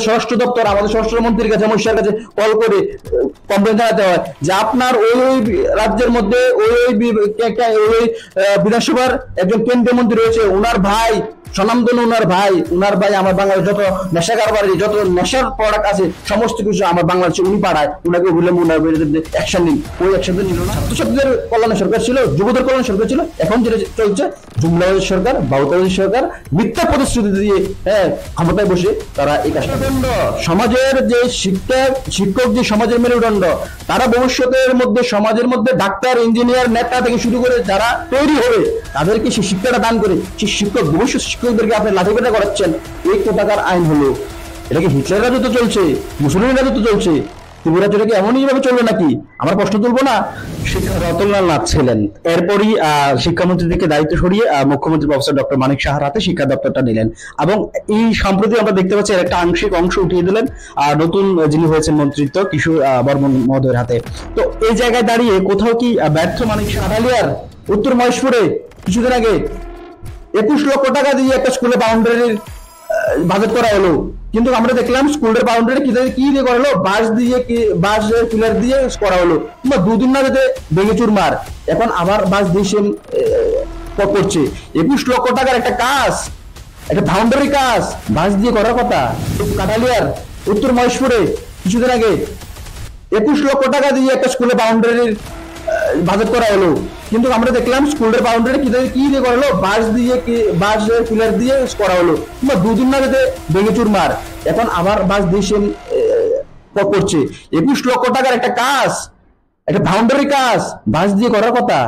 স্বরাষ্ট্র দপ্তর আমাদের স্বরাষ্ট্রমন্ত্রীর কাছে মহিষার কাছে কল করে কমপ্লেন জানাতে হয় যে আপনার ওই রাজ্যের মধ্যে ওই বিধানসভার একজন কেন্দ্রীয় মন্ত্রী রয়েছে, ওনার ভাই স্বনামধন্য, ওনার ভাই আমার বাংলাদেশ যত নেশা কারবারি যত নেশার প্রোডাক্ট আছে সমস্ত কিছু আমার বাংলাদেশে উনি পাড়ায়, উনাকে বললাম ওনার বিরুদ্ধে অ্যাকশন নিন। ওই অ্যাকশন নিল না। ছাত্রছাত্রীদের কল্যাণের সরকার ছিল, যুবদের কল্যাণ সরকার ছিল, এখন যেটা চলছে জুমলাবাদী সরকার, বাউতাবাদী সরকার মিথ্যা প্রতিশ্রুতি দিয়ে ক্ষমতায় বসে তারা এই কাজটা। সমাজের যে শিক্ষক যে সমাজের মেরুদণ্ড, তারা ভবিষ্যতের মধ্যে সমাজের মধ্যে ডাক্তার, ইঞ্জিনিয়ার, নেতা থেকে শুরু করে যারা তৈরি হবে তাদেরকে সেই শিক্ষাটা দান করে সেই শিক্ষক ভবিষ্যৎ শিক্ষকদেরকে আপনি লাঠিপেটা করাচ্ছেন। এই কোটাকার আইন হলো, এটা কি হিটলার রাজত্ব চলছে, মুসলিমের রাজত্ব চলছে? ত্রিপুরা কি এমনই ভাবে চলবে নাকি? আমরা প্রশ্ন তুলবো না? রতনলাল নাথ ছিলেন। এরপরই শিক্ষামন্ত্রী থেকে দায়িত্ব সরিয়ে মুখ্যমন্ত্রী প্রফেসর ডক্টর মানিক সাহার হাতে শিক্ষা দপ্তরটা নিলেন এবং এই সম্প্রতি আমরা দেখতে পাচ্ছি এর একটা আংশিক অংশ উঠিয়ে দিলেন নতুন যিনি হয়েছেন মন্ত্রিত্ব কিশোর বর্মন মহোদয়ের হাতে। তো এই জায়গায় দাঁড়িয়ে কোথাও কি ব্যর্থ মানিক সাহা? উত্তর মহেশপুরে কিছুদিন আগে 21 লক্ষ টাকা দিয়ে একটা স্কুলের বাউন্ডারির বাজেট করা হলো, কিন্তু আমরা দেখলাম স্কুলের বাউন্ডারি কি দিয়ে করা হলো, বাঁশ পিলার দিয়ে করা হলো, দুদিন না যেতে ভেঙে চুরমার, এখন আবার বাঁশ দিয়ে করছে। 21 লক্ষ টাকার একটা কাজ, একটা বাউন্ডারি কাজ বাঁশ দিয়ে করার কথা। কাঠালিয়ার উত্তর মহেশপুরে কিছুদিন আগে 21 লক্ষ টাকা দিয়ে একটা স্কুলের বাউন্ডারির বাজেট করা হলো, কিন্তু আমরা দেখলাম স্কুলের বাউন্ডারি কি দিয়ে করা হলো, বাঁশ পিলার দিয়ে করা হলো, দুদিন না যেতে ভেঙে চুরমার, এখন আবার বাঁশ দিয়ে করছে। 21 লক্ষ টাকার একটা কাজ, একটা বাউন্ডারি কাজ বাঁশ দিয়ে করার কথা।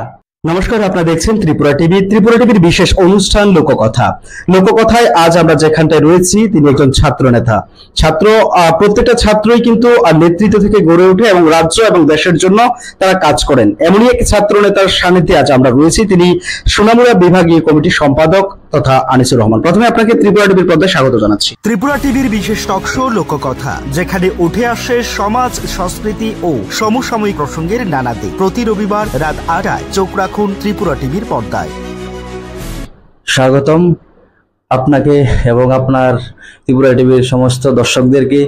নমস্কার, আপনারা দেখছেন ত্রিপুরা টিভি। ত্রিপুরা টিভির বিশেষ অনুষ্ঠান লোককথা। লোককথায় আজ আমরা যেখানটায় রয়েছি তিনি একজন ছাত্র নেতা। প্রত্যেকটা ছাত্রই কিন্তু নেতৃত্ব থেকে গড়ে ওঠে এবং রাজ্য এবং দেশের জন্য তারা কাজ করেন। এমনই এক ছাত্র নেতার সান্নিধ্যে আজ আমরা রয়েছি, তিনি সোনামুড়া বিভাগীয় কমিটির সম্পাদক তথা আনিসুর রহমান। প্রথমে আপনাকে ত্রিপুরা টিভির পর্দায় স্বাগত জানাচ্ছি। ত্রিপুরা টিভির বিশেষ টক শো লোককথা, যেখানে উঠে আসে সমাজ, সংস্কৃতি ও সমসাময়িক প্রসঙ্গের নানা দিক। প্রতি রবিবার রাত ৮টায় চোখ রাখুন ত্রিপুরা টিভির পর্দায়। স্বাগতম আপনাকে এবং আপনার ত্রিপুরা টিভির সমস্ত দর্শকদেরকে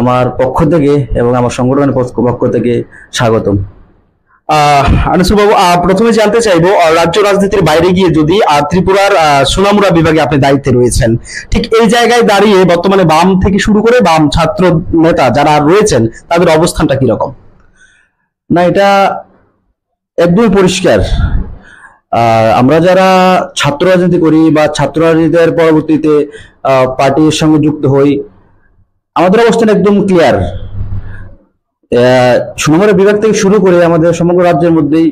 আমার পক্ষ থেকে এবং আমার সংগঠনের পক্ষ থেকে স্বাগতম। আনিসুর বাবু, প্রথমে জানতে চাইবো, রাজ্য রাজনীতির বাইরে গিয়ে যদি ত্রিপুরার সোনামুড়া বিভাগে আপনি দায়িত্বে রয়েছেন, ঠিক এই জায়গায় দাঁড়িয়ে বর্তমানে বাম থেকে শুরু করে বাম ছাত্র নেতা যারা রয়েছেন তাদের অবস্থানটা কিরকম? না, এটা একদমই পরিষ্কার। আমরা যারা ছাত্র রাজনীতি করি বা ছাত্র রাজনীতির পরবর্তীতে পার্টির সঙ্গে যুক্ত হই, আমাদের অবস্থান একদম ক্লিয়ার। সোনামুড়া বিভাগ থেকে শুরু করে আমাদের সমগ্র রাজ্যের মধ্যেই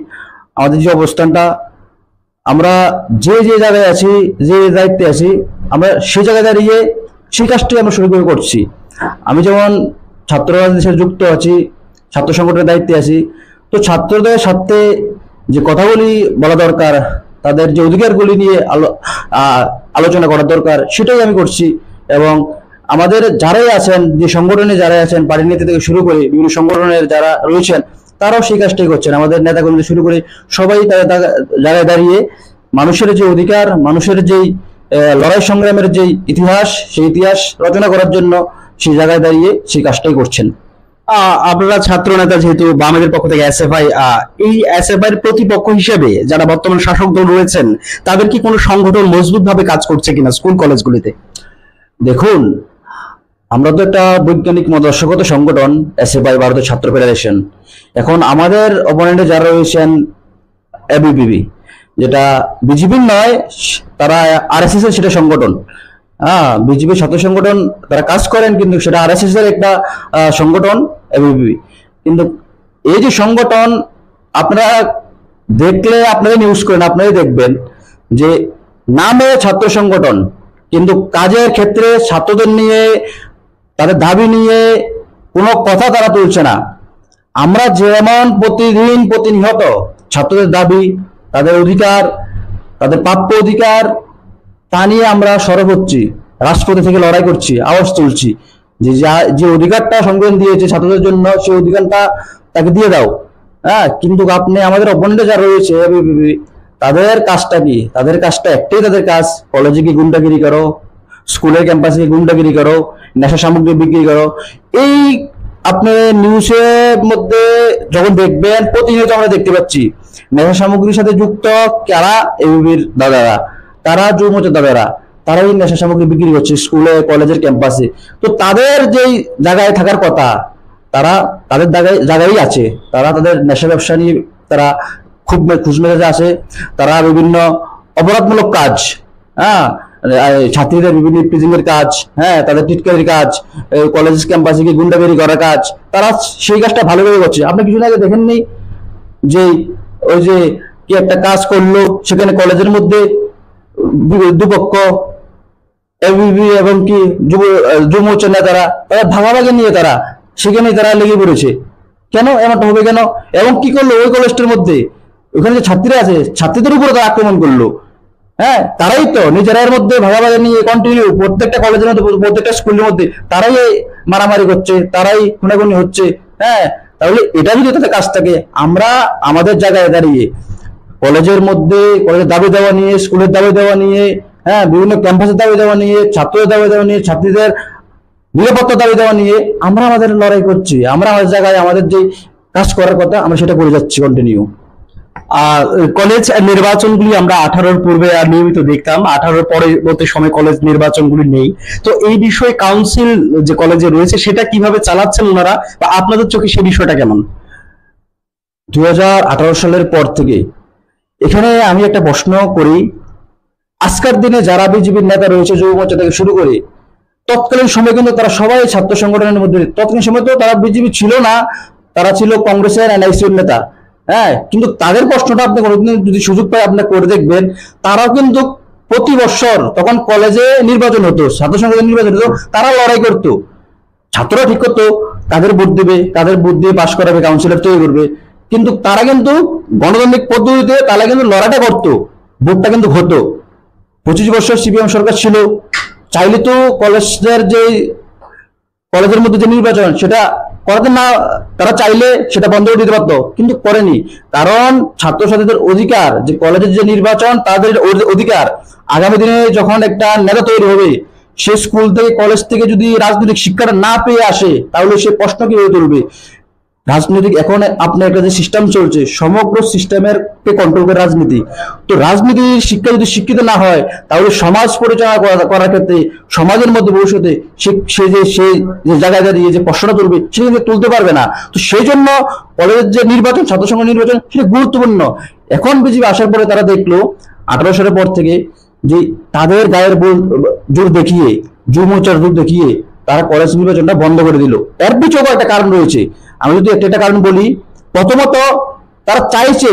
আমাদের যে অবস্থানটা, আমরা যে জায়গায় আছি, যে দায়িত্বে আছি, আমরা সেই জায়গায় দাঁড়িয়ে সেই কাজটি আমরা শুরু করে করছি। আমি যেমন ছাত্র রাজনীতির সাথে যুক্ত আছি, ছাত্র সংগঠনের দায়িত্বে আছি, তো ছাত্রদের সাথে যে কথাগুলি বলা দরকার, তাদের যে অধিকারগুলি নিয়ে আলোচনা করা দরকার, সেটাই আমি করছি। এবং আমাদের যারাই আছেন, যে সংগঠনে যারাই আছেন, পার্টি নেতা থেকে শুরু করে বিভিন্ন সংগঠনের যারা রয়েছেন, তারাও সেই কাজটাই করছেন। আমাদের নেতাকর্মী শুরু করে সবাই জায়গায় দাঁড়িয়ে মানুষের যে অধিকার, মানুষের যেই লড়াই সংগ্রামের যে ইতিহাস, সেই ইতিহাস রচনা করার জন্য সেই জায়গায় দাঁড়িয়ে সেই কাজটাই করছেন। আপনারা ছাত্র নেতা, যেহেতু বামেদের পক্ষ থেকে এসএফআই, এই এসএফআই এর প্রতিপক্ষ হিসেবে যারা বর্তমান শাসক দল রয়েছেন, তাদের কি কোনো সংগঠন মজবুত ভাবে কাজ করছে কিনা স্কুল কলেজগুলিতে? দেখুন, আমরা তো একটা বৈজ্ঞানিক মতাদর্শগত সংগঠন, এসএফআই ভারতের ছাত্র ফেডারেশন। এখন আমাদের অপোনেন্টে যারা রয়েছেন এবিপিবি, যেটা বিজেপির নয়, তারা আরএসএস এর সেটা সংগঠন। বিজেপি ছাত্র সংগঠন, তারা কাজ করেন, কিন্তু সেটা আরএসএস এর একটা সংগঠন এবিপিবি। কিন্তু এই যে সংগঠন, আপনারা দেখলে, আপনারা নিউজ করেন, আপনারাই দেখবেন যে নামে ছাত্র সংগঠন, কিন্তু কাজের ক্ষেত্রে ছাত্রদের নিয়ে, তাদের দাবি নিয়ে কোনো কথা তারা তুলছে না। আমরা যেমন প্রতিদিন প্রতিনিয়ত ছাত্রদের দাবি, তাদের অধিকার, তাদের প্রাপ্য অধিকার, তা নিয়ে আমরা সরব হচ্ছি, রাজপথে থেকে লড়াই করছি, আওয়াজ তুলছি যে অধিকারটা সংবিধান দিয়েছে ছাত্রদের জন্য, সেই অধিকারটা তাকে দিয়ে দাও। কিন্তু আপনি আমাদের অপোনেন্টে যারা রয়েছে তাদের কাজটা কি? তাদের কাজটা একটাই, তাদের কাজ কলেজে কি গুন্ডাগিরি করো, স্কুলের ক্যাম্পাসে কি গুন্ডাগিরি করো, নেশা সামগ্রী বিক্রি করো। এই আপনি নিউজের মধ্যে যখন দেখবেন প্রতিনিয়ত আমরা দেখতে পাচ্ছি নেশা সামগ্রীর সাথে যুক্ত কারা, এবিবির দাদারা, তারা যুবমোর্চার দাদারা, তারা এই নেশা সামগ্রী বিক্রি করছে স্কুলে কলেজের ক্যাম্পাসে। তো তাদের যেই জায়গায় থাকার কথা তারা তাদের জায়গায় আছে, তারা তাদের নেশা ব্যবসা নিয়ে তারা খুব খুশ মেজাজে আসে। তারা বিভিন্ন অপরাধমূলক কাজ, হ্যাঁ, ছাত্রীদের বিভিন্ন প্রিজিং এর কাজ, হ্যাঁ, তাদের টিটকারির কাজ, কলেজ ক্যাম্পাসে গিয়ে গুন্ডাগিরি করার কাজ, তারা সেই কাজটা ভালোভাবে করছে। আপনি কিছুদিন আগে দেখেননি যে ওই যে কি একটা কাজ করলো, সেখানে কলেজের মধ্যে দুপক্ষ এবিবি এবং কি যুব মোর্চা নেতারা তারা ভাগাভাগি নিয়ে তারা সেখানে তারা লেগে পড়েছে। কেন এমনটা হবে কেন? এবং কি করলো ওই কলেজটার মধ্যে, ওখানে যে ছাত্রীরা আছে ছাত্রীদের উপরে তারা আক্রমণ করলো। হ্যাঁ, তারাই তো নিজেরা এর মধ্যে ভাগাভাগি নিয়ে কন্টিনিউ প্রত্যেকটা কলেজের মধ্যে প্রত্যেকটা স্কুলের মধ্যে তারাই মারামারি করছে, তারাই খুনাখুনি হচ্ছে। হ্যাঁ, তাহলে এটা যদি তাদের কাজ থাকে, আমরা আমাদের জায়গায় দাঁড়িয়ে কলেজের মধ্যে কলেজের দাবি দেওয়া নিয়ে, স্কুলের দাবি দেওয়া নিয়ে, হ্যাঁ, বিভিন্ন ক্যাম্পাসের দাবি দেওয়া নিয়ে, ছাত্রদের দাবি দেওয়া নিয়ে, ছাত্রীদের নিরাপত্তা দাবি দেওয়া নিয়ে আমরা আমাদের লড়াই করছি। আমরা আমাদের জায়গায় আমাদের যে কাজ করার কথা আমরা সেটা করে যাচ্ছি কন্টিনিউ। কলেজ নির্বাচনগুলি আমরা 18-র পূর্বে আর নিয়মিত দেখতাম, 18-র পরবর্তী সময় কলেজ নির্বাচনগুলি নেই। তো এই বিষয়ে কাউন্সিল যে কলেজে রয়েছে সেটা কিভাবে চালাচ্ছেন ওনারা, বা আপনাদের চোখে সেই বিষয়টা কেমন? 2018 সালের পর থেকে এখানে আমি একটা প্রশ্ন করি, আজকের দিনে যারা বিজেপির নেতা রয়েছে যুব মোর্চা থেকে শুরু করে, তৎকালীন সময় কিন্তু তারা সবাই ছাত্র সংগঠনের মধ্যে, তৎকালীন সময় তো তারা বিজেপি ছিল না, তারা ছিল কংগ্রেসের এনআইসির নেতা। হ্যাঁ, কিন্তু তাদের প্রশ্নটা আপনি কোনোদিন যদি সুযোগ পায় আপনি করে দেখবেন, তারাও কিন্তু প্রতি বছর তখন কলেজে নির্বাচন হতো, ছাত্র সংগঠনের নির্বাচন হতো, তারা লড়াই করতো। ছাত্ররা ঠিক করতো কাদের ভোট দিবে, কাদের ভোট দিয়ে পাশ করাবে, কাউন্সিলর তৈরি করবে, কিন্তু তারা কিন্তু গণতান্ত্রিক পদ্ধতিতে তারা কিন্তু লড়াইটা করতো, ভোটটা কিন্তু হতো। 25 বছর সিপিএম সরকার ছিল, চাইলে তো কলেজের যে কলেজের মধ্যে যে নির্বাচন সেটা করাতে না, তারা চাইলে সেটা বন্ধ করে দিতে পারতো, কিন্তু করেনি। কারণ ছাত্রছাত্রীদের অধিকার, যে কলেজের যে নির্বাচন তাদের অধিকার, আগামী দিনে যখন একটা নেতা তৈরি হবে, সে স্কুল থেকে কলেজ থেকে যদি রাজনৈতিক শিক্ষাটা না পেয়ে আসে তাহলে সে প্রশ্ন কিভাবে তুলবে? রাজনৈতিক এখন আপনার একটা যে সিস্টেম চলছে, সমগ্র সিস্টেমের কে কন্ট্রোল করে রাজনীতি। তো রাজনীতির শিক্ষা যদি শিক্ষিত না হয় তাহলে সমাজ পরিচালনা করার ক্ষেত্রে, সমাজের মধ্যে ভবিষ্যতে সে যে জায়গায় দাঁড়িয়ে যে প্রশ্নটা তুলবে সে কিন্তু তুলতে পারবে না। তো সেই জন্য কলেজের যে নির্বাচন, ছাত্র সংঘ নির্বাচন, সেটা গুরুত্বপূর্ণ। এখন বিজেপি আসার পরে তারা দেখলো 18 সালের পর থেকে যে তাদের গায়ের জোর দেখিয়ে, যুব মোর্চার জোর দেখিয়ে তারা কলেজ নির্বাচনটা বন্ধ করে দিল। এর পিছনেও একটা কারণ রয়েছে। আমি যদি একটা কারণ বলি, প্রথমত তারা চাইছে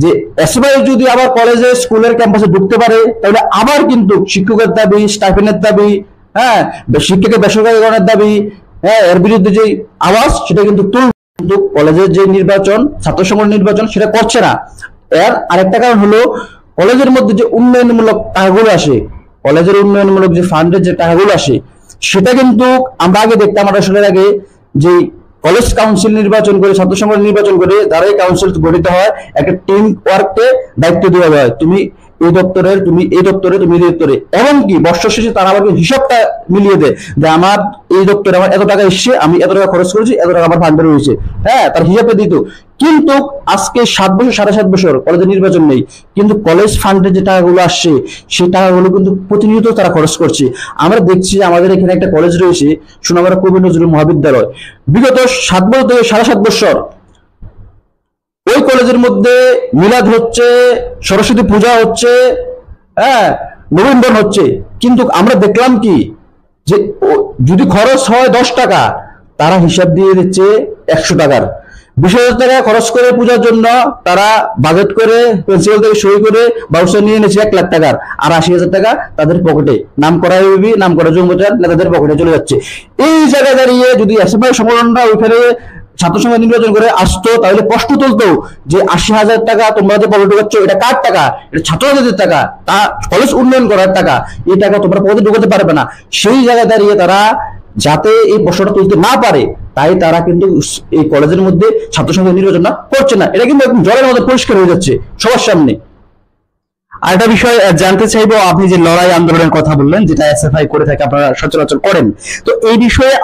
যে এসএফআই যদি আবার কলেজে স্কুলের ক্যাম্পাসে ঢুকতে পারে তাহলে আবার কিন্তু শিক্ষকের দাবি, স্টাইপেন্ডের দাবি, হ্যাঁ, শিক্ষকের বেসরকারীকরণের দাবি, হ্যাঁ, এর বিরুদ্ধে যে আওয়াজ সেটা কিন্তু কিন্তু কলেজের যে নির্বাচন, ছাত্র সংগঠন নির্বাচন সেটা করছে না। এর আরেকটা কারণ হলো কলেজের মধ্যে যে উন্নয়নমূলক টাকাগুলো আসে, কলেজের উন্নয়নমূলক যে ফান্ডের যে টাকাগুলো আসে, সেটা কিন্তু আমরা আগে দেখতাম 18 সালের আগে যে কলেজ কাউন্সিল নির্বাচন করে, ছাত্র সংগঠন নির্বাচন করে, যারাই কাউন্সিল গঠিত হয় একটা টিম ওয়ার্ককে দায়িত্ব দেওয়া হয়, তুমি এই দপ্তরের, তুমি এই দপ্তরে, তুমি এই দপ্তরে। এমনকি বর্ষ শেষে তারা আবার হিসাবটা মিলিয়ে দেয় যে আমার এই দপ্তরে আমার এত টাকা এসছে, আমি এত টাকা খরচ করেছি, এত টাকা আমার ফান্ডে রয়েছে। হ্যাঁ, তার হিসাবটা দিত। কিন্তু আজকে 7 বছর 7.5 বছর কলেজের নির্বাচন নেই, কিন্তু কলেজ ফান্ডের যে টাকাগুলো আসছে সেই টাকাগুলো কিন্তু প্রতিনিয়ত তারা খরচ করছে। আমরা দেখছি আমাদের এখানে একটা কলেজ রয়েছে, সোনামুড়া কবি নজরুল মহাবিদ্যালয়, বিগত 7 বছর থেকে 7.5 বছর ওই কলেজের মধ্যে মিলাদ হচ্ছে, সরস্বতী পূজা হচ্ছে, হ্যাঁ, নবীনবরণ হচ্ছে, কিন্তু আমরা দেখলাম কি যে যদি খরচ হয় 10 টাকা, তারা হিসাব দিয়ে দিচ্ছে 100 টাকার। 20,000 টাকা খরচ করে পূজার জন্য তারা বাজেট করে প্রিন্সিপাল থেকে সই করে ব্যবস্থা নিয়ে নিয়েছে 1 লাখ টাকার, আর 80,000 টাকা তাদের পকেটে, নাম করা এবিবি, নাম করা যুব মোর্চার নেতাদের পকেটে চলে যাচ্ছে। এই জায়গায় দাঁড়িয়ে যদি এসএফআই সংগঠনটা ওইখানে ছাত্র সংঘ নির্বাচন করে আসতো তাহলে প্রশ্ন তুলতো যে 80,000 টাকা তোমরা যে পকেটে ঢুকাচ্ছ, এটা কার টাকা? এটা ছাত্রছাত্রীদের টাকা, তা কলেজ উন্নয়ন করার টাকা, এই টাকা তোমরা পকেটে ঢুকাতে পারবে না। সেই জায়গায় দাঁড়িয়ে তারা যাতে এই প্রশ্নটা তুলতে না পারে, তাই তারা কিন্তু এই কলেজের মধ্যে ছাত্র সংঘ নির্বাচনটা করছে না। এটা কিন্তু একদম জলের মধ্যে পরিষ্কার হয়ে যাচ্ছে সবার সামনে। আর একটা বিষয় জানতে চাইবো, আপনি যে লড়াই আন্দোলনের কথা বললেন, যেটা এসএফআই করে থাকে, আপনারা সচরাচর করেন, তো এই বিষয়ে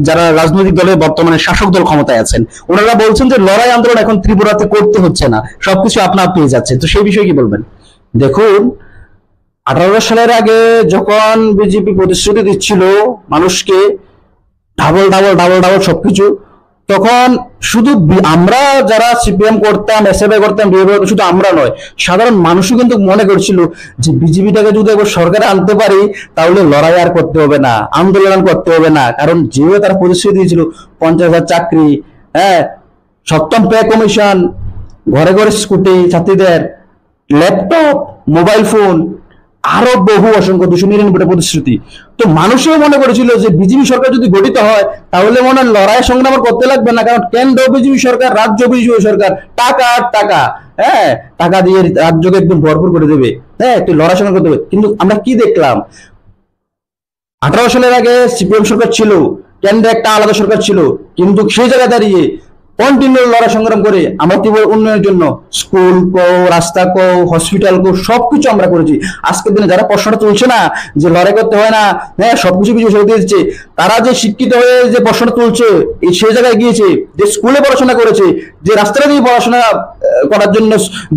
যারা রাজনৈতিক দলের বর্তমানে শাসক দল ক্ষমতায় আছেন, ওনারা বলছেন যে লড়াই আন্দোলন এখন ত্রিপুরাতে করতে হচ্ছে না, সবকিছু আপনা পেয়ে যাচ্ছে, তো সেই বিষয়ে কি বলবেন? দেখুন, 18 সালের আগে যখন বিজেপি প্রতিশ্রুতি দিচ্ছিল মানুষকে ডাবল ডাবল ডাবল ডাবল সবকিছু, তখন শুধু আমরা যারা সিপিএম করতাম, এসএফআই করতাম, শুধু আমরা নয়, সাধারণ মানুষও কিন্তু মনে করছিল যে বিজেপিটাকে যদি একবার সরকারে আনতে পারি তাহলে লড়াই আর করতে হবে না, আন্দোলন করতে হবে না। কারণ যেভাবে তারা প্রতিশ্রুতি দিয়েছিল, 50,000 চাকরি, হ্যাঁ, 7ম পে কমিশন, ঘরে ঘরে স্কুটি ছাত্রীদের, ল্যাপটপ, মোবাইল ফোন, আরো বহু অসংখ্য 299টা প্রতিশ্রুতি। তো মানুষও মনে করেছিল যে বিজেপি সরকার যদি গঠিত হয় তাহলে মনে হয় লড়াই সংগ্রাম আর করতে লাগবে না, কারণ কেন্দ্র বিজেপি সরকার, রাজ্য বিজেপি সরকার টাকা আর টাকা, হ্যাঁ, টাকা দিয়ে রাজ্যকে একদম ভরপুর করে দেবে, হ্যাঁ, তুই লড়াই সংগ্রাম করতে হবে। কিন্তু আমরা কি দেখলাম, 18 সালের আগে সিপিএম সরকার ছিল, কেন্দ্রে একটা আলাদা সরকার ছিল, কিন্তু সেই জায়গায় দাঁড়িয়ে কন্টিনিউ লড়াই সংগ্রাম করে আমরা ত্রিপুরার উন্নয়নের জন্য স্কুল কো, রাস্তা কো, হসপিটাল কো, সবকিছু আমরা করেছি। আজকের দিনে যারা প্রশ্নটা তুলছে না যে লড়াই করতে হয় না, হ্যাঁ, সবকিছু কিছু সরে দিয়েছে, তারা যে শিক্ষিত হয়ে যে প্রশ্নটা তুলছে, সেই জায়গায় গিয়েছে, যে স্কুলে পড়াশোনা করেছে, যে রাস্তাটা দিয়ে পড়াশোনা করার জন্য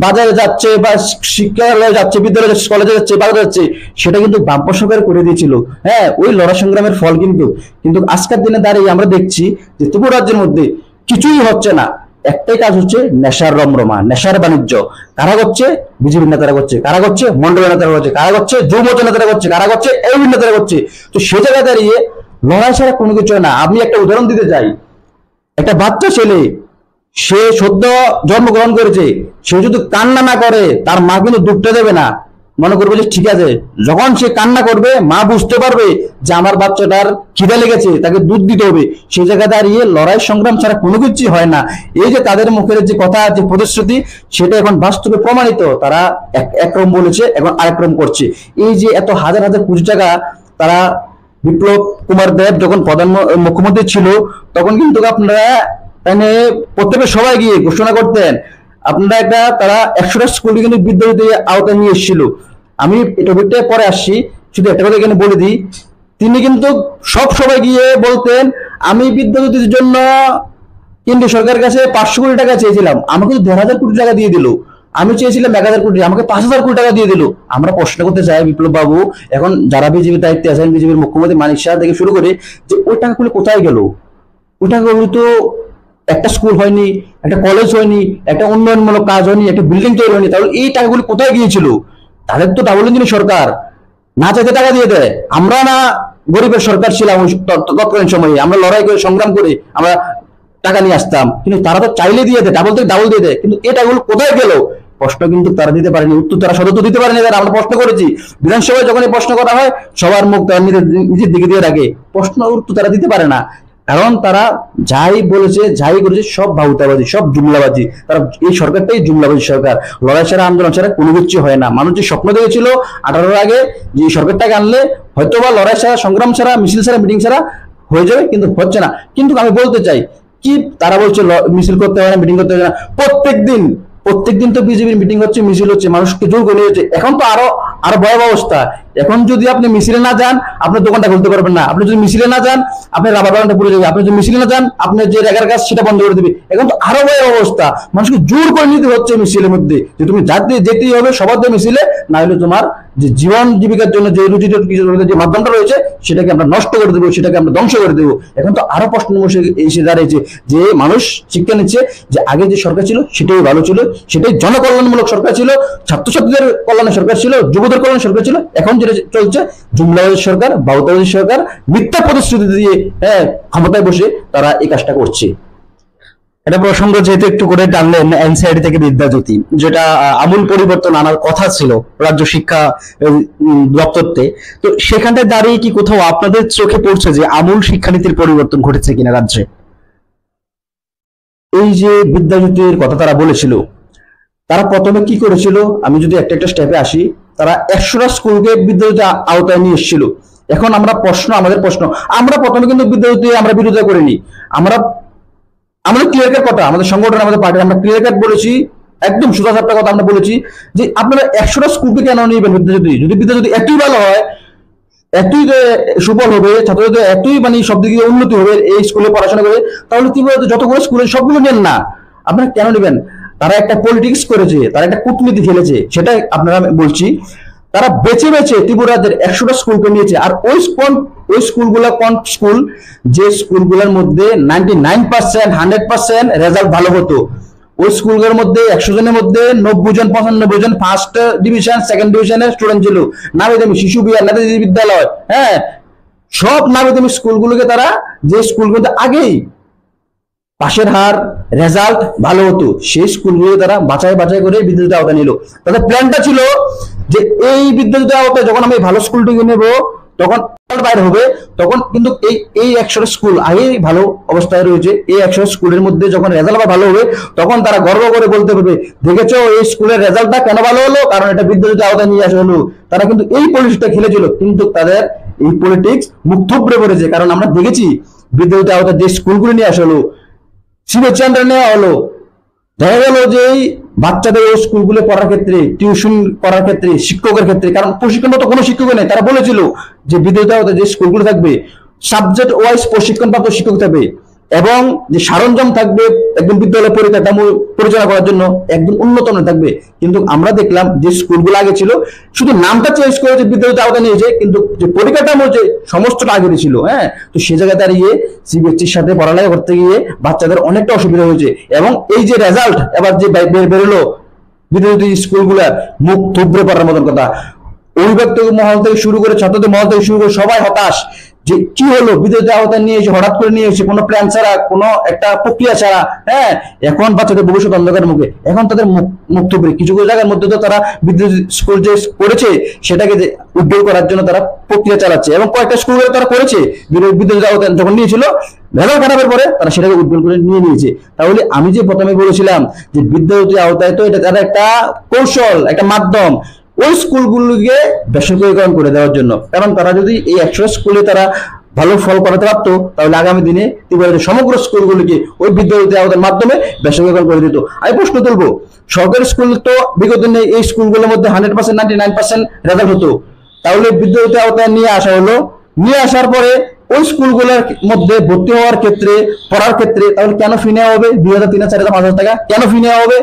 বাজারে যাচ্ছে বা শিক্ষালয়ে যাচ্ছে, বিদ্যালয়ে যাচ্ছে, কলেজে যাচ্ছে, বাজারে যাচ্ছে, সেটা কিন্তু বাম সরকার করে দিয়েছিল। হ্যাঁ, ওই লড়াই সংগ্রামের ফল কিন্তু কিন্তু আজকের দিনে দাঁড়িয়ে আমরা দেখছি যে ত্রিপুরা রাজ্যের মধ্যে কিছুই হচ্ছে না। একটাই কাজ হচ্ছে নেশার রমরমা, নেশার বাণিজ্য। কারা করছে? বিজেপি নেতারা করছে। কারা করছে? মন্ডলের নেতারা করছে। কারা করছে? যুব মোর্চার নেতারা করছে। কারা করছে? এই নেতারা করছে। তো সে জায়গায় দাঁড়িয়ে লড়াই ছাড়া কোনো কিছু হয় না। আমি একটা উদাহরণ দিতে চাই, একটা বাচ্চা ছেলে, সে সদ্য জন্মগ্রহণ করেছে, সে যদি কান্না না করে তার মা কিন্তু দুধটা দেবে না, মনে করবে যে ঠিক আছে। যখন সে কান্না করবে মা বুঝতে পারবে যে আমার বাচ্চাটার খিদে লেগেছে, তাকে দুধ দিতে হবে। সেই জায়গায় দাঁড়িয়ে লড়াই সংগ্রাম ছাড়া কোনো কিছু হয় না। এই যে তাদের মুখের যে কথা, যে প্রতিশ্রুতি, সেটা এখন বাস্তবে প্রমাণিত। তারা একরকম বলেছে, এখন আরেকরকম করছে। এই যে এত হাজার হাজার কোটি টাকা তারা, বিপ্লব কুমার দেব যখন মুখ্যমন্ত্রী ছিল তখন কিন্তু আপনারা মানে প্রত্যেকে সবাই গিয়ে ঘোষণা করতেন, আপনারা একটা, তারা 100টা স্কুল কিন্তু বিদ্যালয় আওতায় নিয়ে এসেছিল। আমি টপিকটা পরে আসছি, শুধু একটা কথা এখানে বলে দিই, তিনি কিন্তু সবাই গিয়ে বলতেন আমি বিদ্যালয়দের জন্য কেন্দ্রীয় সরকারের কাছে 500 কোটি টাকা চেয়েছিলাম, আমাকে 1,500 কোটি টাকা দিয়ে দিল। আমি চেয়েছিলাম 1,000 কোটি, আমাকে 5,000 কোটি টাকা দিয়ে দিল। আমরা প্রশ্ন করতে চাই বিপ্লব বাবু, এখন যারা বিজেপির দায়িত্বে আছেন, বিজেপির মুখ্যমন্ত্রী মানিক শাহ থেকে শুরু করে, যে ওই টাকাগুলো কোথায় গেল? ওই টাকাগুলো তো একটা স্কুল হয়নি, একটা কলেজ হয়নি, একটা উন্নয়নমূলক কাজ হয়নি, একটা বিল্ডিং তৈরি হয়নি, তাহলে এই টাকাগুলো কোথায় গিয়েছিল? তাদের তো ডাবল ইঞ্জিনের সরকার, না চাইতে টাকা দিয়ে দেয়। আমরা না গরিবের সরকার ছিলাম তৎকালীন সময়ে, আমরা লড়াই করে সংগ্রাম করে আমরা টাকা নিয়ে আসতাম, কিন্তু তারা তো চাইলে দিয়ে দেয়, ডাবল থেকে ডাবল দিয়ে দেয়। কিন্তু এই টাকাগুলো কোথায় গেল? প্রশ্ন কিন্তু তারা দিতে পারেনি, উত্তর তারা সদস্য দিতে পারেনি। তারা, আমরা প্রশ্ন করেছি বিধানসভায়, যখন এই প্রশ্ন করা হয় সবার মুখ তারা নিজের দিকে দিয়ে রাখে, প্রশ্ন উত্তর তারা দিতে পারে না। কারণ তারা যাই বলেছে, যাই করেছে, সব ভাউতাবাজি, সব জুমলাবাজি। তারা, এই সরকারটাই জুমলাবাজি সরকার। লড়াই ছাড়া, আন্দোলন ছাড়া কোনো কিছু হয় না। মানুষ যে স্বপ্ন দেখেছিল 18 আগে যে এই সরকারটাকে আনলে হয়তোবা লড়াই ছাড়া, সংগ্রাম ছাড়া, মিছিল ছাড়া, মিটিং ছাড়া হয়ে যাবে, কিন্তু হচ্ছে না। কিন্তু আমি বলতে চাই কি, তারা বলছে মিছিল করতে হয় না, মিটিং করতে হয় না। প্রত্যেকদিন তো বিজেপির মিটিং হচ্ছে, মিছিল হচ্ছে, মানুষকে জোর করে হচ্ছে। এখন তো আরো আরো ভয়াবহ অবস্থা। এখন যদি আপনি মিছিলে না যান, আপনার দোকানটা খুলতে পারবেন না। আপনি যদি মিছিলে না যান, আপনার রাবার বাগানটা পুড়ে যাবে। আপনি যদি মিছিলে না যান, আপনার যে রেগার কাজ সেটা বন্ধ করে দেবে। এখন তো আরো ভয়াবহ অবস্থা। মানুষকে জোর করে নিতে হচ্ছে মিছিলের মধ্যে, যে তুমি যেতেই হবে সবার মিছিলে, না হলে তোমার যে জীবন জীবিকার জন্য যে রুটি যে মাধ্যমটা রয়েছে সেটাকে আমরা নষ্ট করে দেবো, সেটাকে আমরা ধ্বংস করে দেবো। এখন তো আরো প্রশ্ন এসে দাঁড়িয়েছে যে মানুষ শিক্ষা নিচ্ছে যে আগে যে সরকার ছিল সেটাই ভালো ছিল, সেটাই জনকল্যাণমূলক সরকার ছিল, ছাত্রছাত্রীদের কল্যাণের সরকার ছিল, যুবদের কল্যাণের সরকার ছিল। এখন যেটা চলছে জুমলাবাজি সরকার, ভাউতাবাজি সরকার, মিথ্যা প্রতিশ্রুতি দিয়ে, হ্যাঁ, ক্ষমতায় বসে তারা এই কাজটা করছে। এটা প্রসঙ্গ যেহেতু একটু করে টানলেন, এনসিআরটি থেকে বিদ্যাজ্যোতি, যেটা আমূল পরিবর্তন আনার কথা ছিল রাজ্য শিক্ষা দপ্তরতে, তো সেখানটায় দাঁড়িয়ে কি কোথাও আপনাদের চোখে পড়ছে যে আমূল শিক্ষানীতির পরিবর্তন ঘটেছে কিনা রাজ্যে? এই যে বিদ্যাজ্যোতির কথা তারা বলেছিল, তারা প্রথমে কি করেছিল, আমি যদি একটা একটা স্টেপে আসি, তারা 100টা স্কুলকে বিদ্যাজ্যোতি আওতায় নিয়ে এসেছিল। এখন আমাদের প্রশ্ন, আমরা প্রথমে কিন্তু বিদ্যাজ্যোতি আমরা বিরোধিতা করিনি। আমাদের ক্লিয়ার কাট কথা, আমাদের সংগঠন, আমাদের পার্টি, আমরা ক্লিয়ার কাট বলেছি একদম সোজা সাপটা কথা আমরা বলেছি যে আপনারা 100টা স্কুলকে কেন নেবেন বিদ্যাজ্যোতি? যদি বিদ্যাজ্যোতি এতই ভালো হয়, এতই সুফল হবে, ছাত্রদের এতই মানে সব দিকে উন্নতি হবে এই স্কুলে পড়াশোনা করে, তাহলে ত্রিপুরাতে যতগুলো স্কুলে সবগুলো নেন না, আপনারা কেন নেবেন? তারা একটা পলিটিক্স করেছে, তারা একটা কূটনীতি খেলেছে, সেটাই আপনারা বলছি। তারা বেছে বেছে ত্রিপুরাদের 100টা স্কুলকে নিয়েছে। আর ওই স্কুলগুলো কোন স্কুল? যে স্কুলগুলোর মধ্যে 99% 100% রেজাল্ট ভালো হতো। ওই স্কুলগুলোর মধ্যে 100 জনের মধ্যে 90 জন 95 জন ফার্স্ট ডিভিশন সেকেন্ড ডিভিশনের স্টুডেন্ট ছিল। নামি দামি শিশু বিহার, নেতাজি বিদ্যালয়, হ্যাঁ, সব নামি দামি স্কুলগুলোকে তারা, যে স্কুলগুলোতে আগেই পাশের হার রেজাল্ট ভালো হতো, সেই স্কুলগুলো তারা বাছাই বাছাই করে বিদ্যাজ্যোতি আওতায় নিল। তাদের প্ল্যানটা ছিল যে এই বিদ্যাজ্যোতি আওতায় যখন আমি ভালো স্কুলটিকে নেব, তখন বাইরে হবে, তখন কিন্তু এই 100 স্কুল আগেই ভালো অবস্থায় রয়েছে, এই 100 স্কুলের মধ্যে যখন রেজাল্ট আবার ভালো হবে, তখন তারা গর্ব করে বলতে পারবে, দেখেছো এই স্কুলের রেজাল্টটা কেন ভালো হলো? কারণ এটা বিদ্যাজ্যোতি আওতায় নিয়ে আসা হলো। তারা কিন্তু এই পলিটিক্সটা খেলেছিল, কিন্তু তাদের এই পলিটিক্স মুখ থুবড়ে পড়েছে। কারণ আমরা দেখেছি বিদ্যাজ্যোতি আওতায় যে স্কুলগুলো নিয়ে আসা হলো, সিলেকশনটা নেওয়া হলো, দেখা গেল যে এই বাচ্চাদের ওই স্কুলগুলো পড়ার ক্ষেত্রে, টিউশন করার ক্ষেত্রে, শিক্ষকের ক্ষেত্রে, কারণ প্রশিক্ষণ তো কোনো শিক্ষক নেই, তারা বলেছিল যে বিদ্যাজ্যোতি আওতায় যে স্কুলগুলো থাকবে সাবজেক্ট ওয়াইজ প্রশিক্ষণপ্রাপ্ত শিক্ষক থাকবে, এবং যে সরঞ্জাম থাকবে একদম বিদ্যালয় পরিকাঠামো পরিচালনা করার জন্য একদম উন্নত মানের থাকবে। কিন্তু আমরা দেখলাম যে স্কুলগুলো আগে ছিল, শুধু নামটা চেঞ্জ করেছে, বিদ্যালয় আওতায় নিয়েছে, কিন্তু যে পরিকাঠামো যে সমস্তটা আগে ছিল, হ্যাঁ, তো সে জায়গায় দাঁড়িয়ে সিবিএসসির সাথে পড়ালেখা করতে গিয়ে বাচ্চাদের অনেকটা অসুবিধা হয়েছে। এবং এই যে রেজাল্ট এবার যে বেরোলো, বিদ্যালয় স্কুলগুলা মুখ থুবড়ে পড়ার মতন কথা। অভিভাবক মহল থেকে শুরু করে ছাত্রদের মহল থেকে শুরু করে সবাই হতাশ যে কি হলো, বিদ্যাজ্যোতি আওতায় নিয়ে এসে হঠাৎ করে নিয়ে এসে কোনো প্ল্যান ছাড়া, কোনো একটা প্রক্রিয়া ছাড়া, হ্যাঁ, এখন বাচ্চাদের ভবিষ্যৎ অন্ধকার মুখে। এখন তাদের মুখ থুবড়ে কিছু কিছু জায়গার মধ্যে তো তারা বিদ্যাজ্যোতি স্কুল যে করেছে সেটাকে উজ্জ্বল করার জন্য তারা প্রক্রিয়া চালাচ্ছে, এবং কয়েকটা স্কুলে তারা করেছে বিদ্যাজ্যোতি আওতায় যখন নিয়েছিল, রেজাল্ট খারাপের পরে তারা সেটাকে উজ্জ্বল করে নিয়ে নিয়েছে। তাহলে আমি যে প্রথমে বলেছিলাম যে বিদ্যাজ্যোতি আওতায় তো এটা তারা একটা কৌশল, একটা মাধ্যম ওই স্কুলগুলোকে বেসরকারীকরণ করে দেওয়ার জন্য। কারণ তারা যদি এই 100 স্কুলে তারা ভালো ফল করাতে পারতো, তাহলে আগামী দিনে ত্রিপুরার সমগ্র স্কুলগুলিকে ওই বিদ্যাজ্যোতি আওতার মাধ্যমে বেসরকারীকরণ করে দিত। আমি প্রশ্ন তুলবো, সরকারি স্কুল তো বিগত দিনে এই স্কুলগুলোর মধ্যে 100% 99% রেজাল্ট হতো, তাহলে বিদ্যাজ্যোতি আওতায় নিয়ে আসা হলো, নিয়ে আসার পরে ওই স্কুলগুলোর মধ্যে ভর্তি হওয়ার ক্ষেত্রে, পড়ার ক্ষেত্রে তাহলে কেন ফি নেওয়া হবে 2000, 3000, 4000, 5000 টাকা? কেন ফি নেওয়া হবে?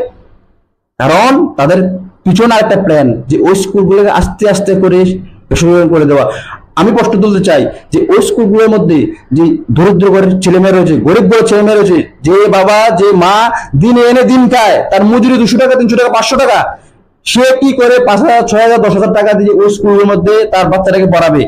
কারণ তাদের পিছনে একটা প্ল্যান, যে ওই স্কুলগুলোকে আস্তে আস্তে করে বেসরকারি করে দেওয়া। আমি প্রশ্ন তুলতে চাই যে ওই স্কুলগুলোর মধ্যে যে দরিদ্র ঘরের ছেলেমেয়ে রয়েছে, গরিব ঘরের ছেলেমেয়ে রয়েছে, যে বাবা যে মা দিন এনে দিন খায়, তার মজুরি 200 টাকা, 300 টাকা, 500 টাকা, সে কি করে 5000, 6000, 10,000 টাকা দিয়ে ওই স্কুলের মধ্যে তার বাচ্চাটাকে পড়াবে?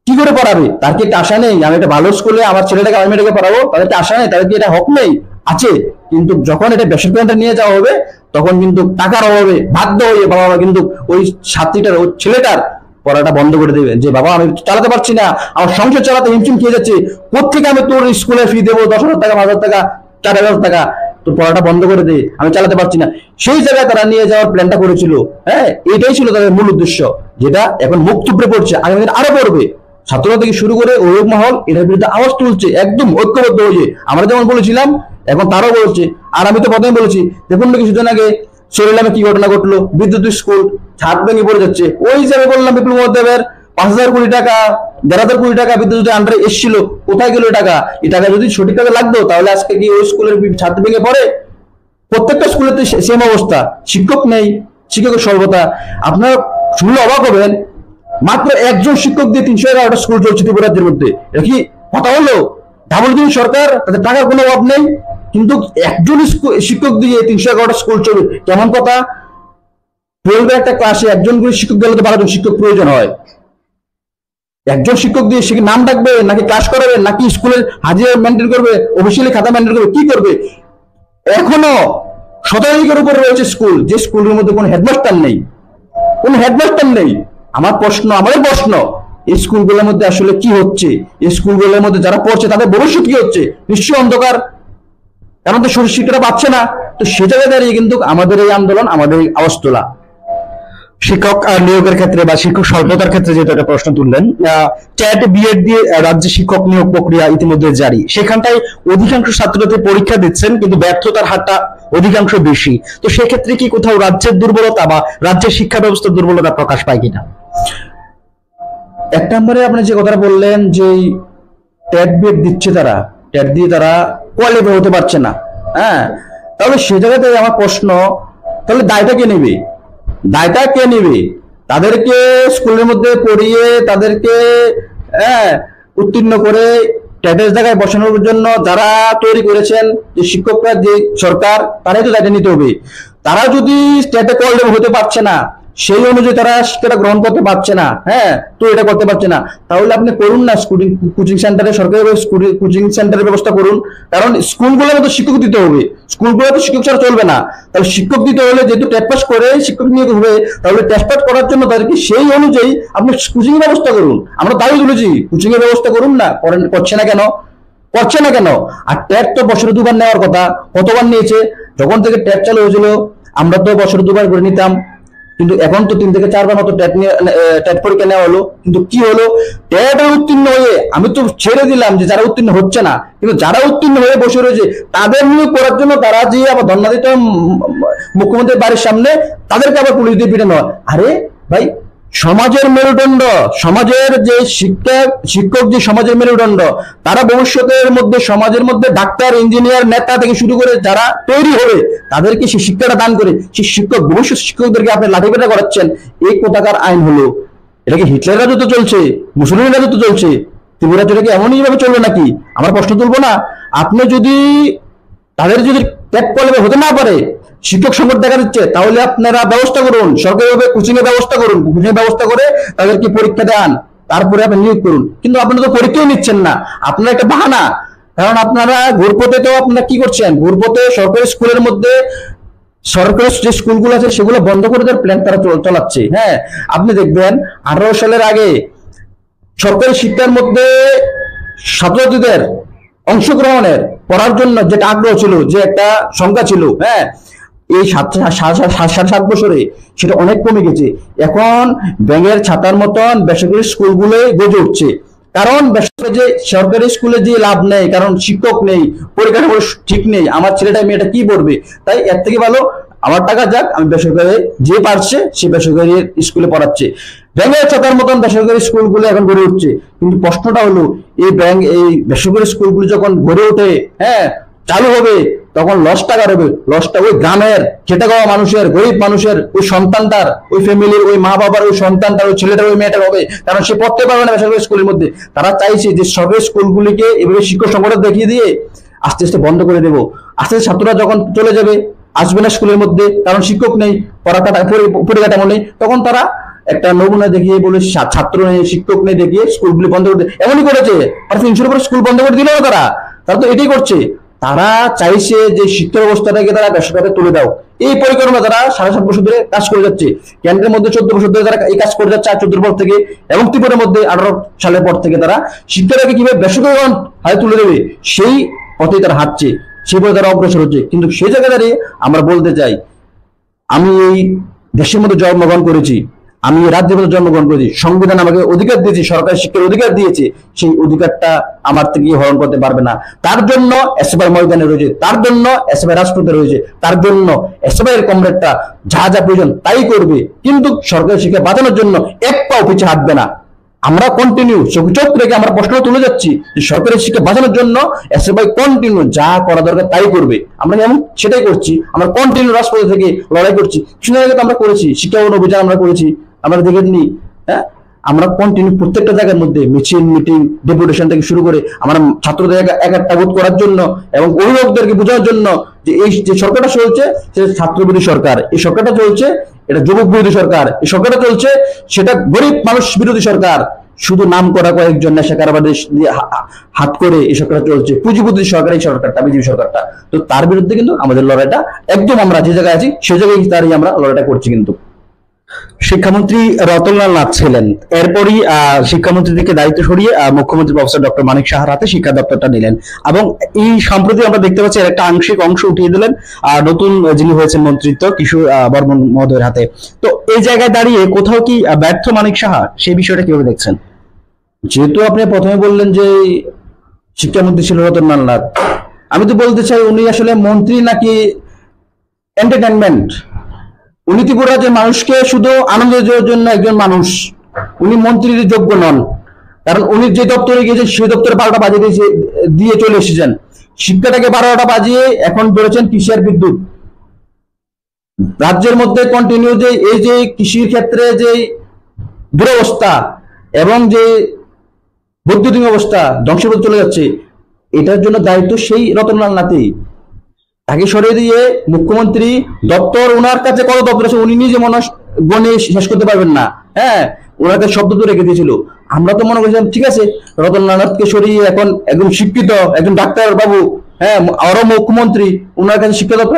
কি করে পড়াবে? তার কি একটা আশা নেই আমি একটা ভালো স্কুলে আমার ছেলেটাকে, আমার মেয়েটাকে পড়াবো? তাদের কি আশা নেই? তাদের কি এটা হক নেই? আছে। কিন্তু যখন এটা বেসরকারিতে নিয়ে যাওয়া হবে, তখন কিন্তু টাকার অভাবে বাধ্য হয়ে বাবা মা কিন্তু ওই ছাত্রীটার, ওই ছেলেটার পড়াটা বন্ধ করে দেবে, যে বাবা আমি চালাতে পারছি না, আমার সংসার চালাতে হিমশিম খেয়ে যাচ্ছে, কোথেকে আমি তোর স্কুলে ফি দেবো 10,000 টাকা, 5,000 টাকা, 4,000 টাকা, তোর পড়াটা বন্ধ করে দে, আমি চালাতে পারছি না। সেই জায়গায় তারা নিয়ে যাওয়ার প্ল্যানটা করেছিল। হ্যাঁ, এটাই ছিল তাদের মূল উদ্দেশ্য, যেটা এখন মুখ থুবড়ে পড়ছে, আগামী দিন আরো পড়বে। ছাত্ররা থেকে শুরু করে অভিভাবক মহল এটার বিরুদ্ধে আওয়াজ তুলছে, একদম ঐক্যবদ্ধ হয়েছে। আমরা যেমন বলেছিলাম এখন তারাও বলছে। আর আমি তো প্রথমে বলেছি, দেখুন না কিছুদিন আগে সরিলামে কি ঘটনা ঘটলো, বিদ্যুৎ স্কুল ছাদ ভেঙে পড়ে যাচ্ছে। ওই যে আমি বললাম বিপ্লব মহোদয়ের 5,000 কোটি টাকা, 1,500 কোটি টাকা বিদ্যুৎ আন্ডারে এসেছিল, কোথায় গেল টাকা? এই টাকা যদি সঠিকভাবে লাগতো, তাহলে আজকে কি ওই স্কুলের ছাদ ভেঙে পড়ে? প্রত্যেকটা স্কুলেতে সেম অবস্থা, শিক্ষক নেই, শিক্ষকের স্বল্পতা। আপনারা শুনলে অবাক হবেন, মাত্র একজন শিক্ষক দিয়ে 311টা স্কুল চলছে ত্রিপুরাজ্যের মধ্যে। এটা কি কথা হলো? ডাবল দিন সরকার, তাদের টাকার কোনো অভাব নেই, কিন্তু একজন শিক্ষক দিয়ে 311টা স্কুল চলবে, কেমন কথা? 12 একটা ক্লাসে একজন করে শিক্ষক গেলে তো 12 জন শিক্ষক প্রয়োজন হয়। একজন শিক্ষক দিয়ে সে নাম ডাকবে, নাকি ক্লাস করাবে, নাকি স্কুলের হাজিরা মেনটেন করবে, অফিসিয়ালি খাতা মেনটেন করবে, কি করবে? এখনো শতাধিকের উপরে রয়েছে স্কুল, যে স্কুলের মধ্যে কোনো হেডমাস্টার নেই, কোনো হেডমাস্টার নেই। আমাদের প্রশ্ন, এই স্কুলগুলোর মধ্যে আসলে কি হচ্ছে? এই স্কুলগুলোর মধ্যে যারা পড়ছে তাদের ভবিষ্যৎ কি হচ্ছে? নিশ্চয়ই অন্ধকার, কারণ তো শিক্ষাটা পাচ্ছে না। তো সে জায়গায় দাঁড়িয়ে কিন্তু আমাদের এই আন্দোলন, আমাদের এই আওয়াজ তোলা। শিক্ষক নিয়োগের ক্ষেত্রে বা শিক্ষক স্বল্পতার ক্ষেত্রে যেটা একটা প্রশ্ন তুললেন, চ্যাট বিএড দিয়ে রাজ্যে শিক্ষক নিয়োগ প্রক্রিয়া ইতিমধ্যে জারি। সেখানটায় অধিকাংশ ছাত্রছাত্রী পরীক্ষা দিচ্ছেন, কিন্তু ব্যর্থতার হারটা অধিকাংশ বেশি। তো সেক্ষেত্রে কি কোথাও রাজ্যের দুর্বলতা বা রাজ্যের শিক্ষা ব্যবস্থার দুর্বলতা প্রকাশ পায় কিনা? এক নম্বরে আপনি যে কথাটা বললেন যে ট্যাট বিএড দিচ্ছে, তারা ট্যাট দিয়ে তারা কোয়ালিফাই হতে পারছে না, হ্যাঁ, তাহলে সে জায়গাতে আমার প্রশ্ন, তাহলে দায়টা কে নেবে? দায়টা কে নেবে? তাদেরকে স্কুলের মধ্যে পড়িয়ে তাদেরকে উত্তীর্ণ করে ট্যাটের জায়গায় বসানোর জন্য যারা তৈরি করেছেন, যে শিক্ষকরা, যে সরকার, তারাই তো দায়িত্ব নিতে হবে। তারা যদি স্টেটে কোয়ালিফাই হতে পারছে না, সেই অনুযায়ী তারা শিক্ষাটা গ্রহণ করতে পারছে না, হ্যাঁ, তো এটা করতে পারছে না, তাহলে আপনি করুন না কোচিং সেন্টারে, সরকারি কোচিং সেন্টারের ব্যবস্থা করুন। কারণ স্কুলগুলোর মতো শিক্ষক দিতে হবে, স্কুলগুলো তো শিক্ষক ছাড়া চলবে না। তাহলে শিক্ষক দিতে হলে যেহেতু টেট পাস করে শিক্ষক নিয়োগ হবে, তাহলে টেট পাস করার জন্য তাদেরকে সেই অনুযায়ী আপনি কোচিং এর ব্যবস্থা করুন। আমরা দাবি তুলেছি, কোচিং এর ব্যবস্থা করুন না, করছে না কেন? করছে না কেন? আর ট্যাট তো বছরে 2বার নেওয়ার কথা, কতবার নিয়েছে? যখন থেকে ট্যাট চালু হয়েছিল আমরা তো বছরে 2বার করে নিতাম, কিন্তু এখন তো 3 থেকে 4বার মতো ট্যাট পরীক্ষা নেওয়া হলো। কিন্তু কি হলো, ট্যাটে উত্তীর্ণ হয়ে আমি তো ছেড়ে দিলাম যে যারা উত্তীর্ণ হচ্ছে না, কিন্তু যারা উত্তীর্ণ হয়ে বসে রয়েছে তাদের নিয়োগ করার জন্য তারা যে আবার ধর্ণা দিতে মুখ্যমন্ত্রীর বাড়ির সামনে, তাদেরকে আবার পুলিশ দিয়ে পিটানো। আরে ভাই, সমাজের মেরুদণ্ড, সমাজের যে শিক্ষক যে সমাজের মেরুদণ্ড, তারা ভবিষ্যতের মধ্যে সমাজের মধ্যে ডাক্তার, ইঞ্জিনিয়ার, নেতা থেকে শুরু করে যারা তৈরি হবে তাদেরকে সেই শিক্ষাটা দান করে সেই শিক্ষক, ভবিষ্যৎ শিক্ষকদেরকে আপনি লাঠিপেটা করাচ্ছেন। এই কোথাকার আইন হলো? এটা কি হিটলার রাজত্ব চলছে? মুসলিম রাজত্ব চলছে? ত্রিপুরা কি এমনই ভাবে চলবে নাকি? আমরা প্রশ্ন তুলবো না? আপনি যদি তাদের যদি ট্যাট কোয়ালিফাই হতে না পারে, শিক্ষক সংকট দেখা দিচ্ছে, তাহলে আপনারা ব্যবস্থা করুন, সরকারিভাবে কোচিং এর ব্যবস্থা করুন, কোচিং এর ব্যবস্থা করে তাদেরকে পরীক্ষা দেন, তারপরে আপনি নিয়োগ করুন। কিন্তু আপনারা তো পরীক্ষাই নিচ্ছেন না, আপনারা একটা বাহানা। কারণ আপনারা ঘুরপথে তো আপনারা কি করছেন, ঘুরপথে সরকারি স্কুলের মধ্যে সরকারি যে স্কুলগুলো আছে সেগুলো বন্ধ করে দেওয়ার প্ল্যান তারা চালাচ্ছে। হ্যাঁ, আপনি দেখবেন 18 সালের আগে সরকারি শিক্ষার মধ্যে ছাত্রছাত্রীদের অংশগ্রহণের পড়ার জন্য যেটা আগ্রহ ছিল, যে একটা সংখ্যা ছিল, হ্যাঁ, এই 7 বছরে সেটা অনেক কমে গেছে। এখন ব্যাঙের ছাতার মতন বেসরকারি স্কুলগুলো গজে উঠছে। কারণ যে সরকারি স্কুলে যে লাভ নেই, কারণ শিক্ষক নেই, পরিকাঠামো ঠিক নেই, আমার ছেলেটা মেয়েটা কি পড়বে? তাই এর থেকে ভালো আমার টাকা যাক, আমি বেসরকারি, যে পারছে সে বেসরকারি স্কুলে পড়াচ্ছে। ব্যাঙের ছাতার মতন বেসরকারি স্কুলগুলো এখন গড়ে উঠছে। কিন্তু প্রশ্নটা হলো, এই বেসরকারি স্কুলগুলো যখন গড়ে ওঠে, হ্যাঁ, চালু হবে, তখন লসটা কার হবে? লসটা ওই গ্রামের খেটে খাওয়া মানুষের, গরিব মানুষের, ওই সন্তানটার, ওই ফ্যামিলির, ওই মা বাবার, ওই সন্তানটার, ওই ছেলেটার, ওই মেয়েটার হবে। কারণ সে পড়তে পারবে না বেসরকারি স্কুলের মধ্যে। তারা চাইছে যে সরকারি স্কুলগুলিকে এভাবে শিক্ষক সংকট দেখিয়ে দিয়ে আস্তে আস্তে বন্ধ করে দেবো। আস্তে আস্তে ছাত্ররা যখন চলে যাবে, আসবে না স্কুলের মধ্যে, কারণ শিক্ষক নেই, পরিকাঠামো নেই, তখন তারা একটা নমুনা দেখিয়ে বলে ছাত্র নেই, শিক্ষক নেই দেখিয়ে স্কুলগুলি বন্ধ করে, এমনই করেছে। 300 করে স্কুল বন্ধ করে দিল না তারা, তারা তো এটাই করছে। তারা চাইছে যে শিক্ষা ব্যবস্থাটাকে তারা বেসরকারি তুলে দাও। এই পরিকল্পনা তারা 7.5 বছর ধরে কাজ করে যাচ্ছে। কেন্দ্রের মধ্যে 14 বছর ধরে তারা এই কাজ করে যাচ্ছে, 14 পর থেকে, এবং ত্রিপুরার মধ্যে 18 সালের পর থেকে তারা শিক্ষাটাকে কিভাবে বেসরকারি হাতে তুলে দেবে সেই পথে তারা হাঁটছে, সেই পথে তারা অগ্রসর হচ্ছে। কিন্তু সেই জায়গা দাঁড়িয়ে আমরা বলতে চাই, আমি এই দেশের মধ্যে জন্মগ্রহণ করেছি, আমি রাজ্যের মধ্যে জন্মগ্রহণ করেছি, সংবিধান আমাকে অধিকার দিয়েছে, সরকারি শিক্ষার অধিকার দিয়েছে, সেই অধিকারটা আমার থেকে হরণ করতে পারবে না। তার জন্য এসএফআই ময়দানে রয়েছে, তার জন্য এসএফআই রাজপথে রয়েছে, তার জন্য এসএফআই এর কমরেডরা যা যা প্রয়োজন তাই করবে। কিন্তু সরকারি শিক্ষা বাঁচানোর জন্য এক পাও পিছিয়ে হাঁটবে না। আমরা কন্টিনিউ চোখ রেখে আমরা প্রশ্ন তুলে যাচ্ছি যে সরকারি শিক্ষা বাঁচানোর জন্য এসএফআই কন্টিনিউ যা করা দরকার তাই করবে। আমরা যেমন সেটাই করছি, আমরা কন্টিনিউ রাজপথে থেকে লড়াই করছি। কিছুদিন আগে তো আমরা করেছি শিক্ষা অভিযান, আমরা করেছি, আমরা দেখেননি? হ্যাঁ, আমরা কন্টিনিউ প্রত্যেকটা জায়গার মধ্যে মিছিল, মিটিং, ডেপুটেশন থেকে শুরু করে আমরা ছাত্রদের একটা বোধ করার জন্য এবং অভিভাবকদেরকে বোঝানোর জন্য যে এই যে সরকারটা চলছে সেটা ছাত্র বিরোধী সরকার, এই সরকারটা চলছে এটা যুবক বিরোধী সরকার, এই সরকারটা চলছে সেটা গরিব মানুষ বিরোধী সরকার। শুধু নাম করা কয়েকজন নেশা কারবারে হাত করে এই সরকারটা চলছে, পুঁজিপতি সরকার এই সরকারটা, বিজেপি সরকারটা। তো তার বিরুদ্ধে কিন্তু আমাদের লড়াইটা একদম, আমরা যে জায়গায় আছি সেই জায়গায় দাঁড়িয়ে আমরা লড়াইটা করছি। কিন্তু শিক্ষামন্ত্রী রতনলাল নাথ ছিলেন, এরপরই শিক্ষামন্ত্রী থেকে দায়িত্ব সরিয়ে মুখ্যমন্ত্রী প্রফেসর ডক্টর মানিক সাহার হাতে শিক্ষা দপ্তরটা নিলেন এবং এই সম্প্রতি আমরা দেখতে পাচ্ছি এর একটা আংশিক অংশ উঠিয়ে দিলেন নতুন যিনি হয়েছেন মন্ত্রিত্ব কিশোর বর্মন মহোদয়ের হাতে। তো এই জায়গায় দাঁড়িয়ে কোথাও কি ব্যর্থ মানিক সাহা, সেই বিষয়টা কিভাবে দেখছেন? যেহেতু আপনি প্রথমে বললেন যে শিক্ষামন্ত্রী ছিল রতনলাল নাথ, আমি তো বলতে চাই উনি আসলে মন্ত্রী নাকি এন্টারটেনমেন্ট। উনি ত্রিপুরা যে মানুষকে শুধু আনন্দ দেওয়ার জন্য একজন মানুষ, উনি মন্ত্রীর যোগ্য নন। কারণ উনি যে দপ্তরে গিয়েছেন সেই দপ্তরে 12টা বাজিয়ে দিয়ে চলে এসেছেন। শিক্ষাটাকে 12টা বাজিয়ে এখন ধরেছেন কৃষি আর বিদ্যুৎ। রাজ্যের মধ্যে কন্টিনিউ যে এই যে কৃষির ক্ষেত্রে যে দুরবস্থা এবং যে বৈদ্যুতিক অবস্থা ধ্বংসের পথে চলে যাচ্ছে, এটার জন্য দায়িত্ব সেই রতনলাল নাথই। তাকে সরিয়ে দিয়ে মুখ্যমন্ত্রী দপ্তর, ওনার কাছে কত দপ্তর আছে উনি নিজে মনে গণে শেষ করতে পারবেন না। হ্যাঁ, ওনার কাছে শব্দ তো রেখে দিয়েছিল। আমরা তো মনে করছিলাম ঠিক আছে রতনলাল নাথকে সরিয়ে এখন একদম শিক্ষিত একজন ডাক্তার বাবু, হ্যাঁ আরো মুখ্যমন্ত্রী, ওনার কাছে শিক্ষা দপ্তর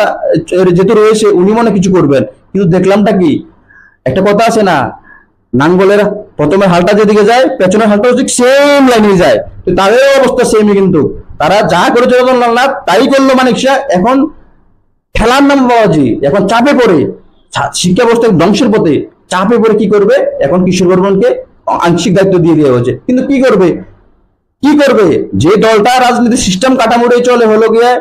যেহেতু রয়েছে উনি মনে কিছু করবেন। কিন্তু দেখলামটা কি, একটা কথা আছে না, নাঙ্গলের প্রথমে হালটা যেদিকে যায় পেছনের হালটাও ঠিক সেম লাইনে যায়, তো তাদের অবস্থা সেমই। কিন্তু তারা যা করেছে রতনলাল নাথ তাই করলো মানিক শাহ। এখন খেলার নাম বাবাজি এখন চাপে পড়ে শিক্ষা ব্যবস্থা ধ্বংসের পথে চাপে পড়ে কি করবে, এখন কিশোর বর্মনকে আংশিক দায়িত্ব দিয়ে দেওয়া হয়েছে। কিন্তু কি করবে যে দলটা রাজনীতির সিস্টেম কাঠামোড়ে চলে হলো গিয়ে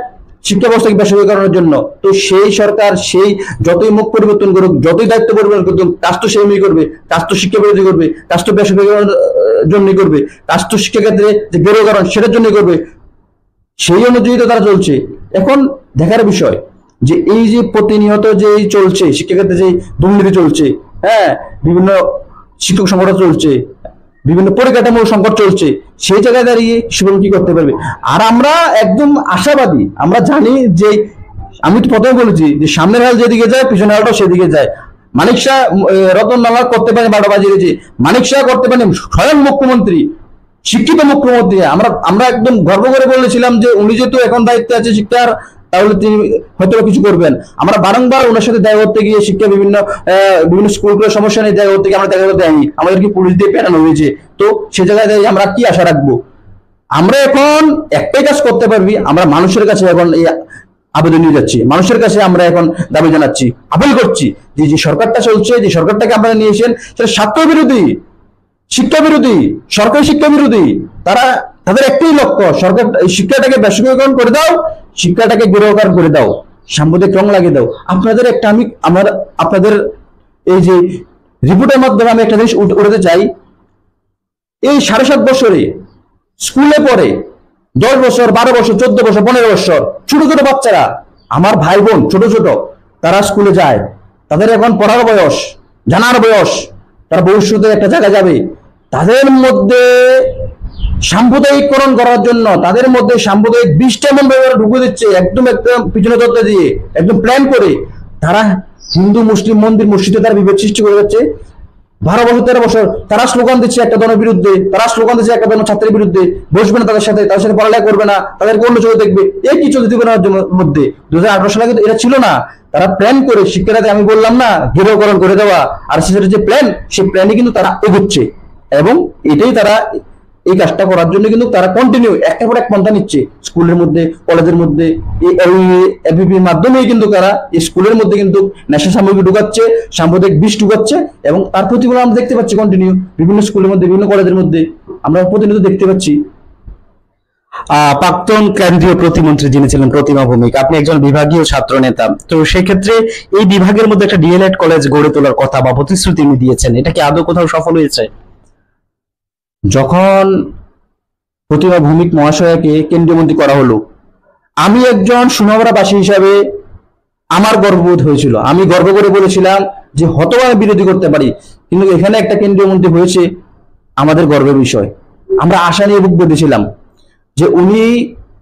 শিক্ষা ব্যবস্থাকে বেসরকারীকরণের জন্য, তো সেই সরকার সেই যতই মুখ পরিবর্তন করুক, যতই দায়িত্ব পরিবর্তন করুক, কাজ তো সেমই করবে। কাজ তো শিক্ষা বিরোধী করবে, কাজ তো বেসরকারীকরণের জন্যই করবে, কাজ তো শিক্ষা ক্ষেত্রে যে বেরোকরণ সেটার জন্যই করবে। সেই অনুযায়ী তো তারা চলছে। এখন দেখার বিষয় যে এই যে প্রতিনিয়ত যে চলছে শিক্ষাক্ষেত্রে যে দুর্নীতি চলছে, হ্যাঁ বিভিন্ন শিক্ষক সংকট চলছে, বিভিন্ন পরিকাঠামো সংকট চলছে, সেই জায়গায় দাঁড়িয়ে শিক্ষক কি করতে পারবে? আর আমরা একদম আশাবাদী, আমরা জানি যে আমি তো প্রথমে বলেছি যে সামনের হাল যেদিকে যায় পিছনের হালটাও সেদিকে যায়। মানিক শাহ রতনলাল নাথ করতে পারে 12টা বাজিয়ে দিয়েছে, মানিক শাহ করতে পারে স্বয়ং মুখ্যমন্ত্রী, শিক্ষিত মুখ্যমন্ত্রী। আমরা একদম গর্ব করে বলেছিলাম যে উনি যেহেতু এখন দায়িত্বে আছে শিক্ষার, তাহলে তিনি হয়তো কিছু করবেন। আমরা বারংবার ওনার সাথে দেখা করতে গিয়ে শিক্ষা বিভিন্ন স্কুলগুলোর সমস্যা নিয়ে দেখা করতে গিয়ে আমরা দেখা করতে যাইনি, আমাদেরকে পুলিশ দিয়ে পেটানো হয়েছে। তো সে জায়গায় আমরা কি আশা রাখবো? আমরা এখন একটাই কাজ করতে পারবি, আমরা মানুষের কাছে এখন এই আবেদন নিয়ে যাচ্ছি, মানুষের কাছে আমরা এখন দাবি জানাচ্ছি, আপিল করছি যে যে সরকারটা চলছে, যে সরকারটাকে আপনারা নিয়েছেন সেটা স্বার্থ বিরোধী, শিক্ষা বিরোধী, সরকারি শিক্ষা বিরোধী। তাদের একটাই লক্ষ্য, সরকার শিক্ষাটাকে বেসরকারীকরণ করে দাও, শিক্ষাটাকে গৃহকার করে দাও, সাম্প্রদায়িক রং লাগিয়ে দাও। আপনাদের এই যে রিপোর্টের মাধ্যমে আমি একটা জিনিস উঠাতে চাই, এই 7.5 বছরে স্কুলে পড়ে 10 বছর 12 বছর 14 বছর 15 বছর ছোট ছোট বাচ্চারা, আমার ভাই বোন ছোট ছোট, তারা স্কুলে যায়, তাদের এখন পড়ার বয়স, জানার বয়স, তারা ভবিষ্যতে একটা জায়গায় যাবে। তাদের মধ্যে সাম্প্রদায়িকরণ করার জন্য, তাদের মধ্যে সাম্প্রদায়িক বিষটা এমন ব্যবহার ঢুকে দিচ্ছে, একদম পিছনে তত্ত্ব দিয়ে একদম প্ল্যান করে তারা হিন্দু মুসলিম মন্দির মসজিদে তারা বিভেদ সৃষ্টি করে যাচ্ছে। 12 বছর 13 বছর তারা স্লোগান দিচ্ছে একটা দলের বিরুদ্ধে, তারা স্লোগান দিচ্ছে একটা দলের ছাত্রের বিরুদ্ধে, বসবে না তাদের সাথে পড়ালেখা করবে না, তাদেরকে অন্য চোখে দেখবে, এই কি চলছে ত্রিপুরার মধ্যে। 2018 সালে কিন্তু এটা ছিল না। তারা প্ল্যান করে শিক্ষাটাতে আমি বললাম না গৃহকরণ করে দেওয়া, আর সেটার যে প্ল্যান, সেই প্ল্যানে কিন্তু তারা এগোচ্ছে এবং এটাই তারা এই কাজটা করার জন্য কিন্তু তারা কন্টিনিউ একটা পর এক পন্থা নিচ্ছে। স্কুলের মধ্যে, কলেজের মধ্যে, এবিপির মাধ্যমেই কিন্তু তারা এই স্কুলের মধ্যে কিন্তু নেশা সামগ্রী ঢুকাচ্ছে, সাম্প্রদায়িক বিষ ঢুকাচ্ছে এবং তার প্রতিফলন আমরা দেখতে পাচ্ছি কন্টিনিউ বিভিন্ন স্কুলের মধ্যে, বিভিন্ন কলেজের মধ্যে আমরা প্রতিনিয়ত দেখতে পাচ্ছি। প্রাক্তন কেন্দ্রীয় প্রতিমন্ত্রী যিনি ছিলেন প্রতিমা ভৌমিক, আপনি একজন বিভাগীয় ছাত্র নেতা, তো সেক্ষেত্রে এই বিভাগের মধ্যে একটা ডিএলএড কলেজ গড়ে তোলার কথা বা প্রতিশ্রুতি তিনি দিয়েছেন, এটা কি আদৌ কোথাও সফল হয়েছে? যখন প্রতিমা ভৌমিক মহাশয়কে কেন্দ্রীয় মন্ত্রী করা হলো, আমি একজন সুনামরাবাসী হিসাবে আমার গর্ববোধ হয়েছিল। আমি গর্ব করে বলেছিলাম যে হয়তোবা আমি বিরোধী করতে পারি, কিন্তু এখানে একটা কেন্দ্রীয় মন্ত্রী হয়েছে আমাদের গর্বের বিষয়। আমরা আশা নিয়ে বুক বেঁধেছিলাম যে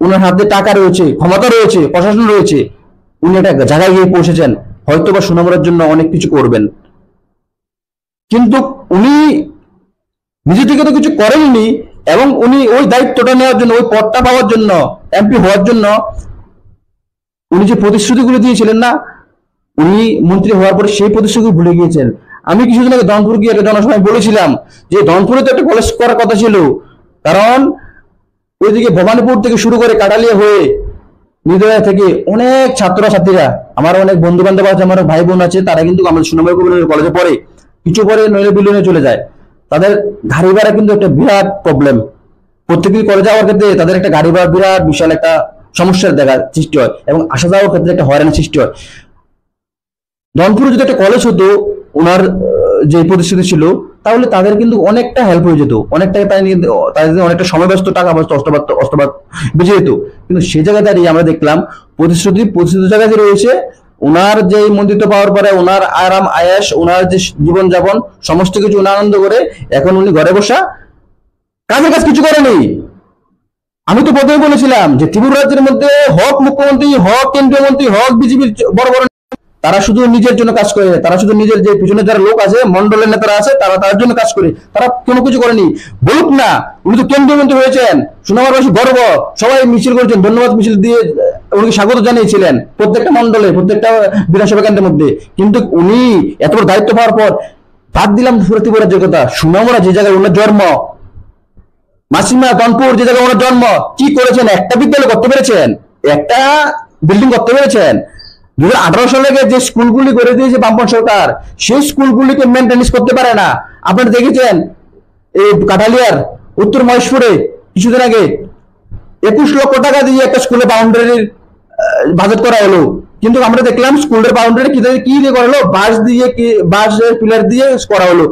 উনার হাতে টাকা রয়েছে, ক্ষমতা রয়েছে, প্রশাসন রয়েছে, উনি একটা জায়গায় গিয়ে পৌঁছেছেন, হয়তোবা সুনামরার জন্য অনেক কিছু করবেন। কিন্তু উনি নিজে থেকে তো কিছু করেননি এবং উনি ওই দায়িত্বটা নেওয়ার জন্য, ওই পদটা পাওয়ার জন্য, এমপি হওয়ার জন্য উনি যে প্রতিশ্রুতিগুলো দিয়েছিলেন না, উনি মন্ত্রী হওয়ার পরে সেই প্রতিশ্রুতি ভুলে গিয়েছেন। আমি কিছুদিন আগে ধনপুর গিয়ে একটা জনসভায় বলেছিলাম যে ধনপুরে তো একটা কলেজ করার কথা ছিল, কারণ ওইদিকে ভবানীপুর থেকে শুরু করে কাটালিয়া হয়ে নির্দয়া থেকে অনেক ছাত্রছাত্রীরা, আমার অনেক বন্ধু বান্ধব আছে, আমার ভাই বোন আছে, তারা কিন্তু আমাদের সুনামগঞ্জ কলেজে পড়ে, কিছু পরে নইলে বিলিয়নে চলে যায়। তাদের গাড়ি ভাড়া কিন্তু একটা বিরাট প্রবলেম। প্রত্যেকটি কলেজে যাওয়ার ক্ষেত্রে তাদের একটা গাড়ি ভাড়া বিরাট বিশাল একটা সমস্যার দেখা সৃষ্টি হয় এবং আসা যাওয়ার ক্ষেত্রে একটা হয়রানির সৃষ্টি হয়। ধনপুরে যদি একটা কলেজ হতো ওনার যে প্রতিশ্রুতি ছিল, তাহলে তাদের কিন্তু অনেকটা হেল্প হয়ে যেত, অনেকটা তাদের অনেকটা সময় ব্যস্ত, টাকা ব্যস্ত, অস্ত্রপাত বেঁচে যেত। কিন্তু সে জায়গায় দাঁড়িয়ে আমরা দেখলাম প্রতিশ্রুতি জায়গায় রয়েছে। ওনার যে মন্ত্রিত্ব পাওয়ার পরে ওনার আরাম আয়াস, ওনার যে জীবনযাপন সমস্ত কিছু উনি আনন্দ করে এখন উনি ঘরে বসা, কাজের কাজ কিছু করেনি। আমি তো প্রথমে বলেছিলাম যে ত্রিপুরা রাজ্যের মধ্যে হক মুখ্যমন্ত্রী, হক কেন্দ্রীয় মন্ত্রী, হক বিজেপির বড় বড়, তারা শুধু নিজের জন্য কাজ করে, তারা শুধু নিজের যে পিছনে যারা লোক আছে, মন্ডলের নেতারা আছে, তারা তার জন্য কাজ করে, তারা কোনো কিছু করেনি। বলুক না, উনি তো কেন্দ্রীয় মন্ত্রী হয়েছেন, সুনামগঞ্জবাসী গর্ব, সবাই মিছিল করেছেন, ধন্যবাদ মিছিল দিয়ে উনি স্বাগত জানিয়েছিলেন প্রত্যেকটা মন্ডলে, প্রত্যেকটা বিধানসভা কেন্দ্রের মধ্যে। কিন্তু উনি এত বড় দায়িত্ব পাওয়ার পর বাদ দিলাম ত্রিপুরা রাজ্যের কথা, সুনামগঞ্জ যে জায়গায় ওনার জন্ম, মাসিমা ধনপুর যে জায়গায় ওনার জন্ম, কি করেছেন? একটা বিদ্যালয় করতে পেরেছেন, একটা বিল্ডিং করতে পেরেছেন। 2018 সালে যে স্কুলগুলি করে দিয়েছে বামপন্থী সরকার, সেই স্কুলগুলিকে মেনটেন্স করতে পারে না। আপনারা দেখেছেন এই কাঠালিয়ার উত্তর মহেশপুরে কিছুদিন আগে 21 লক্ষ টাকা দিয়ে একটা স্কুলে বাউন্ডারির বাজেট করা হলো, কিন্তু আমরা দেখলাম স্কুলের বাউন্ডারি কি দিয়ে করা হলো, বাঁশ পিলার দিয়ে করা হলো,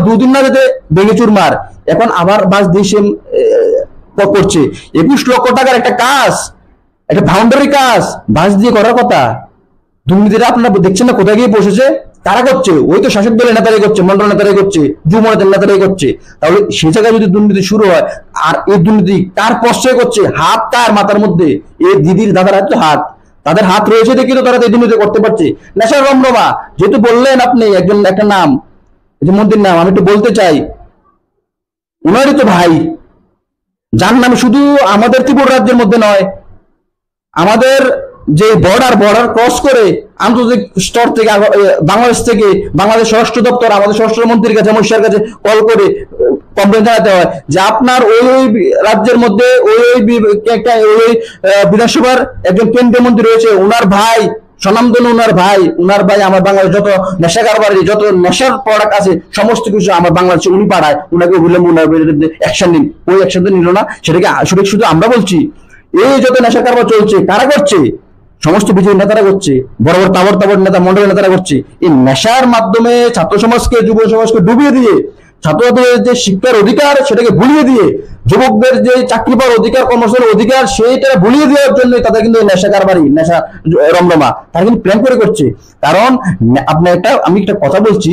দুদিন না যেতে ভেঙে চুরমার, এখন আবার বাঁশ দিয়ে সে করছে। 21 লক্ষ টাকার একটা কাজ, একটা বাউন্ডারি কাজ বাঁশ দিয়ে করার কথা। দুর্নীতিটা আপনারা দেখছেন না কোথায় গিয়ে বসেছে? কারা করছে? ওই তো শাসক দলের নেতারাই করছে, মন্ডল নেতারাই করছে, যুব নেতারাই করছে। তাহলে সে জায়গায় যদি দুর্নীতি শুরু হয়, আর এই দুর্নীতি কার প্রশ্রয় করছে? হাত কার মাথার মধ্যে? এই দিদির দাদার হাত, হাত তাদের হাত রয়েছে দেখি তো তারা এই দুর্নীতি করতে পারছে। নেশার রমরমা, যেহেতু বললেন আপনি একজন একটা নাম, মন্ত্রীর নাম আমি একটু বলতে চাই, ওনারই তো ভাই, যার নাম শুধু আমাদের ত্রিপুরা রাজ্যের মধ্যে নয়, আমাদের যে বর্ডার ক্রস করে আন্তর্জাতিক স্তর থেকে, বাংলাদেশ স্বরাষ্ট্র দপ্তর আমাদের স্বরাষ্ট্র মন্ত্রীর কাছে, মহিষার কাছে কল করে কমপ্লেন জানাতে হয় যে আপনার ওই রাজ্যের মধ্যে ওই বিধানসভার একজন কেন্দ্রীয় মন্ত্রী রয়েছে, ওনার ভাই স্বনামধন্য, ওনার ভাই আমার বাংলাদেশ যত নেশা কারবারি, যত নেশার প্রোডাক্ট আছে সমস্ত কিছু আমার বাংলাদেশে উনি পাঠায়, ওনাকে বললাম ওনার বিরুদ্ধে অ্যাকশন নিন। ওই অ্যাকশন নিল না, সেটাকে শুধু আমরা বলছি। এই যত নেশা কারবার চলছে কারা করছে? সমস্ত বিজেপি নেতারা করছে, বড় বড় তাবড় নেতা, মন্ডলের নেতারা করছে। এই নেশার মাধ্যমে ছাত্র সমাজকে, যুব সমাজকে ডুবিয়ে দিয়ে, ছাত্রদের যে শিক্ষার অধিকার সেটাকে ভুলিয়ে দিয়ে, যুবকদের যে চাকরি পাওয়ার অধিকার, কর্মসংস্থানের অধিকার সেইটা ভুলিয়ে দেওয়ার জন্য তাদের কিন্তু নেশা কারবারি, নেশা রমরমা তারা কিন্তু প্ল্যান করে করছে। কারণ আমি একটা কথা বলছি,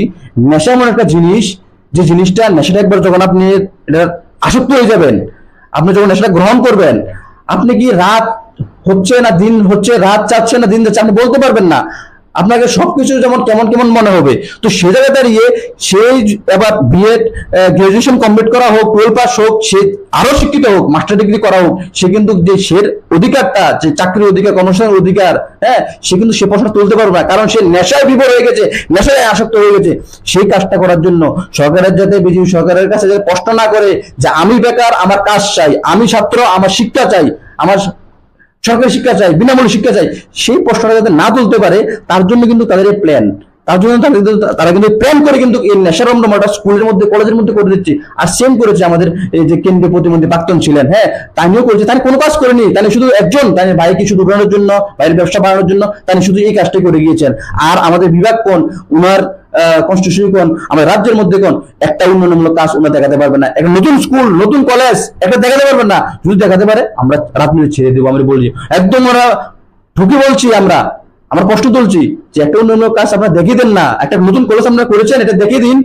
নেশা এমন একটা জিনিস, যে জিনিসটা নেশাটা একবার যখন আপনি এটা আসক্ত হয়ে যাবেন, আপনি যখন নেশাটা গ্রহণ করবেন, আপনি কি রাত হচ্ছে না দিন হচ্ছে, রাত চাচ্ছে না দিন যাচ্ছে, আপনি বলতে পারবেন না। আপনাকে সবকিছু যেমন কেমন মনে হবে। তো সে জায়গায় দাঁড়িয়ে সেই এবার বিএড গ্রাজুয়েশন কমপ্লিট করা হোক, 12 পাস হোক, সে আরো শিক্ষিত হোক, মাস্টার ডিগ্রি করা হোক, সে কিন্তু যে সে অধিকারটা, যে চাকরির অধিকার, কর্মসংস্থানের অধিকার, সে কিন্তু সে প্রশ্ন তুলতে পারবে না, কারণ সে নেশায় বিভোর হয়ে গেছে, নেশায় আসক্ত হয়ে গেছে। সেই কাজটা করার জন্য সরকারের যাতে, বিজেপি সরকারের কাছে যাতে প্রশ্ন না করে যে আমি বেকার, আমার কাজ চাই, আমি ছাত্র, আমার শিক্ষা চাই, আমার সরকারি শিক্ষা চাই, বিনামূল্যে শিক্ষা চাই, সেই প্রশ্নটা যাতে না তুলতে পারে, তার জন্য কিন্তু তাদের এই প্ল্যান, তার জন্য তারা কিন্তু প্ল্যান করে কিন্তু এই নেশার রমরমাটা স্কুলের মধ্যে, কলেজের মধ্যে করে দিচ্ছে। আর সেম করেছে আমাদের এই যে কেন্দ্রীয় প্রতিমন্ত্রী প্রাক্তন ছিলেন, তানিও করেছে। তাই কোনো কাজ করেনি, তাই শুধু একজন, তাই ভাইকে শুধু উড়ানোর জন্য, ভাইয়ের ব্যবসা বাড়ানোর জন্য তাই শুধু এই কাজটাই করে গিয়েছেন। আর আমাদের বিভাগ কোন, উনার কনস্টিটিউশন কোন, আমাদের রাজ্যের মধ্যে কোন একটা উন্নয়নমূলক কাজ উনি দেখাতে পারবেন না। একটা নতুন স্কুল, নতুন কলেজ একটা দেখাতে পারবেন না। যদি দেখাতে পারে আমরা রাত মিনিট ছেড়ে দেবো। আমরা বলছি একদম, ওরা ঠুকে বলছি, আমরা প্রশ্ন তুলছি যে একটা উন্নয়নমূলক কাজ আপনারা দেখিয়ে দেন না, একটা নতুন কলেজ আপনারা করেছেন, এটা দেখিয়ে দিন,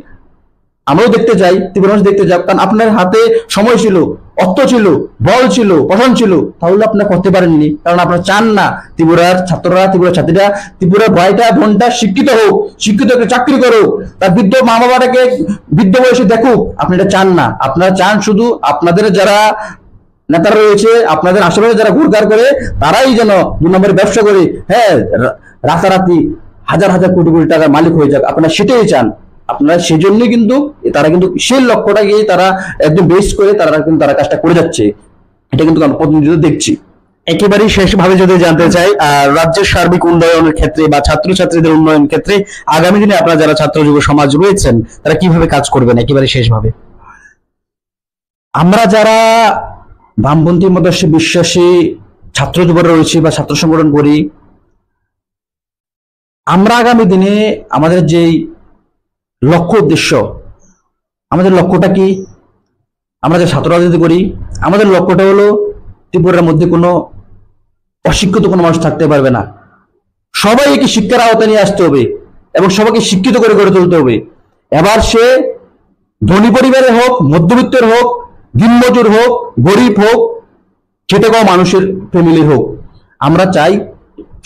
আমরাও দেখতে চাই, ত্রিপুরা মানুষ দেখতে চাই। কারণ আপনার হাতে সময় ছিল, অর্থ ছিল, বল ছিল, পঠন ছিল, তাহলে আপনারা করতে পারেননি, কারণ আপনারা চান না ত্রিপুরার ছাত্ররা, ত্রিপুরার ছাত্রীরা, ত্রিপুরার ভাইটা বোনটা শিক্ষিত হোক, শিক্ষিত একটা চাকরি করুক, তার বৃদ্ধ মা বাবাটাকে বৃদ্ধ বয়সে দেখুক। আপনি এটা চান না, আপনারা চান শুধু আপনাদের যারা নেতারা রয়েছে, আপনাদের আশেপাশে যারা ঘুরঘার করে, তারাই যেন 2 নম্বরের ব্যবসা করে রাতারাতি হাজার হাজার কোটি কোটি টাকার মালিক হয়ে যাক। আপনারা সেটাই চান। আপনারা সেজন্যই কিন্তু তারা কিন্তু সেই লক্ষ্যটাকে তারা একদম বেস করে তারা কাজটা করে যাচ্ছে, এটা কিন্তু আমরা প্রতিনিধিত্ব দেখছি। একেবারেই শেষভাবে যদি জানতে চাই, রাজ্যের সার্বিক উন্নয়নের ক্ষেত্রে বা ছাত্রছাত্রীদের উন্নয়ন ক্ষেত্রে আগামী দিনে আপনারা যারা ছাত্র যুব সমাজ রয়েছেন তারা কিভাবে কাজ করবেন একেবারে শেষভাবে? আমরা যারা বামপন্থী মতাদর্শে বিশ্বাসী ছাত্র যুবরা রয়েছি বা ছাত্র সংগঠন করি, আমরা আগামী দিনে আমাদের যেই লক্ষ্য উদ্দেশ্য, আমাদের লক্ষ্যটা কি? আমরা যে ছাত্র রাজনীতি করি, আমাদের লক্ষ্যটা হলো ত্রিপুরার মধ্যে কোনো অশিক্ষিত কোনো মানুষ থাকতে পারবে না। সবাইকে শিক্ষার আওতায় নিয়ে আসতে হবে এবং সবাইকে শিক্ষিত করে গড়ে তুলতে হবে। এবার সে ধনী পরিবারের হোক, মধ্যবিত্তের হোক, দিনমজুর হোক, গরিব হোক, খেটে খাওয়া মানুষের ফ্যামিলির হোক, আমরা চাই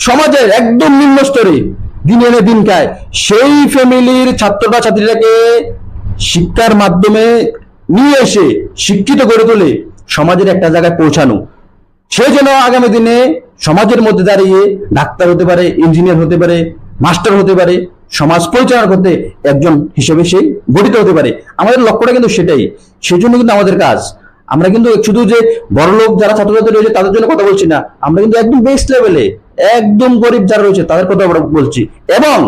সমাজের একদম নিম্ন স্তরে দিন এনে দিন খায় সেই ফ্যামিলির ছাত্ররা ছাত্রীরাকে শিক্ষার মাধ্যমে নিয়ে এসে শিক্ষিত করে তুলে সমাজের একটা জায়গায় পৌঁছানো। সে যেন আগামী দিনে সমাজের মধ্যে দাঁড়িয়ে ডাক্তার হতে পারে, ইঞ্জিনিয়ার হতে পারে, মাস্টার হতে পারে, সমাজ পরিচালনা করতে একজন হিসেবে সে গঠিত হতে পারে। আমাদের লক্ষ্যটা কিন্তু সেটাই, সেই জন্য কিন্তু আমাদের কাজ। আমরা কিন্তু শুধু যে বড় লোক যারা ছাত্রছাত্রী রয়েছে তাদের জন্য কথা বলছি না, আমরা কিন্তু একদম বেস লেভেলে একদম গরিব যারা রয়েছে তাদের কথা আমরা বলছি। এবং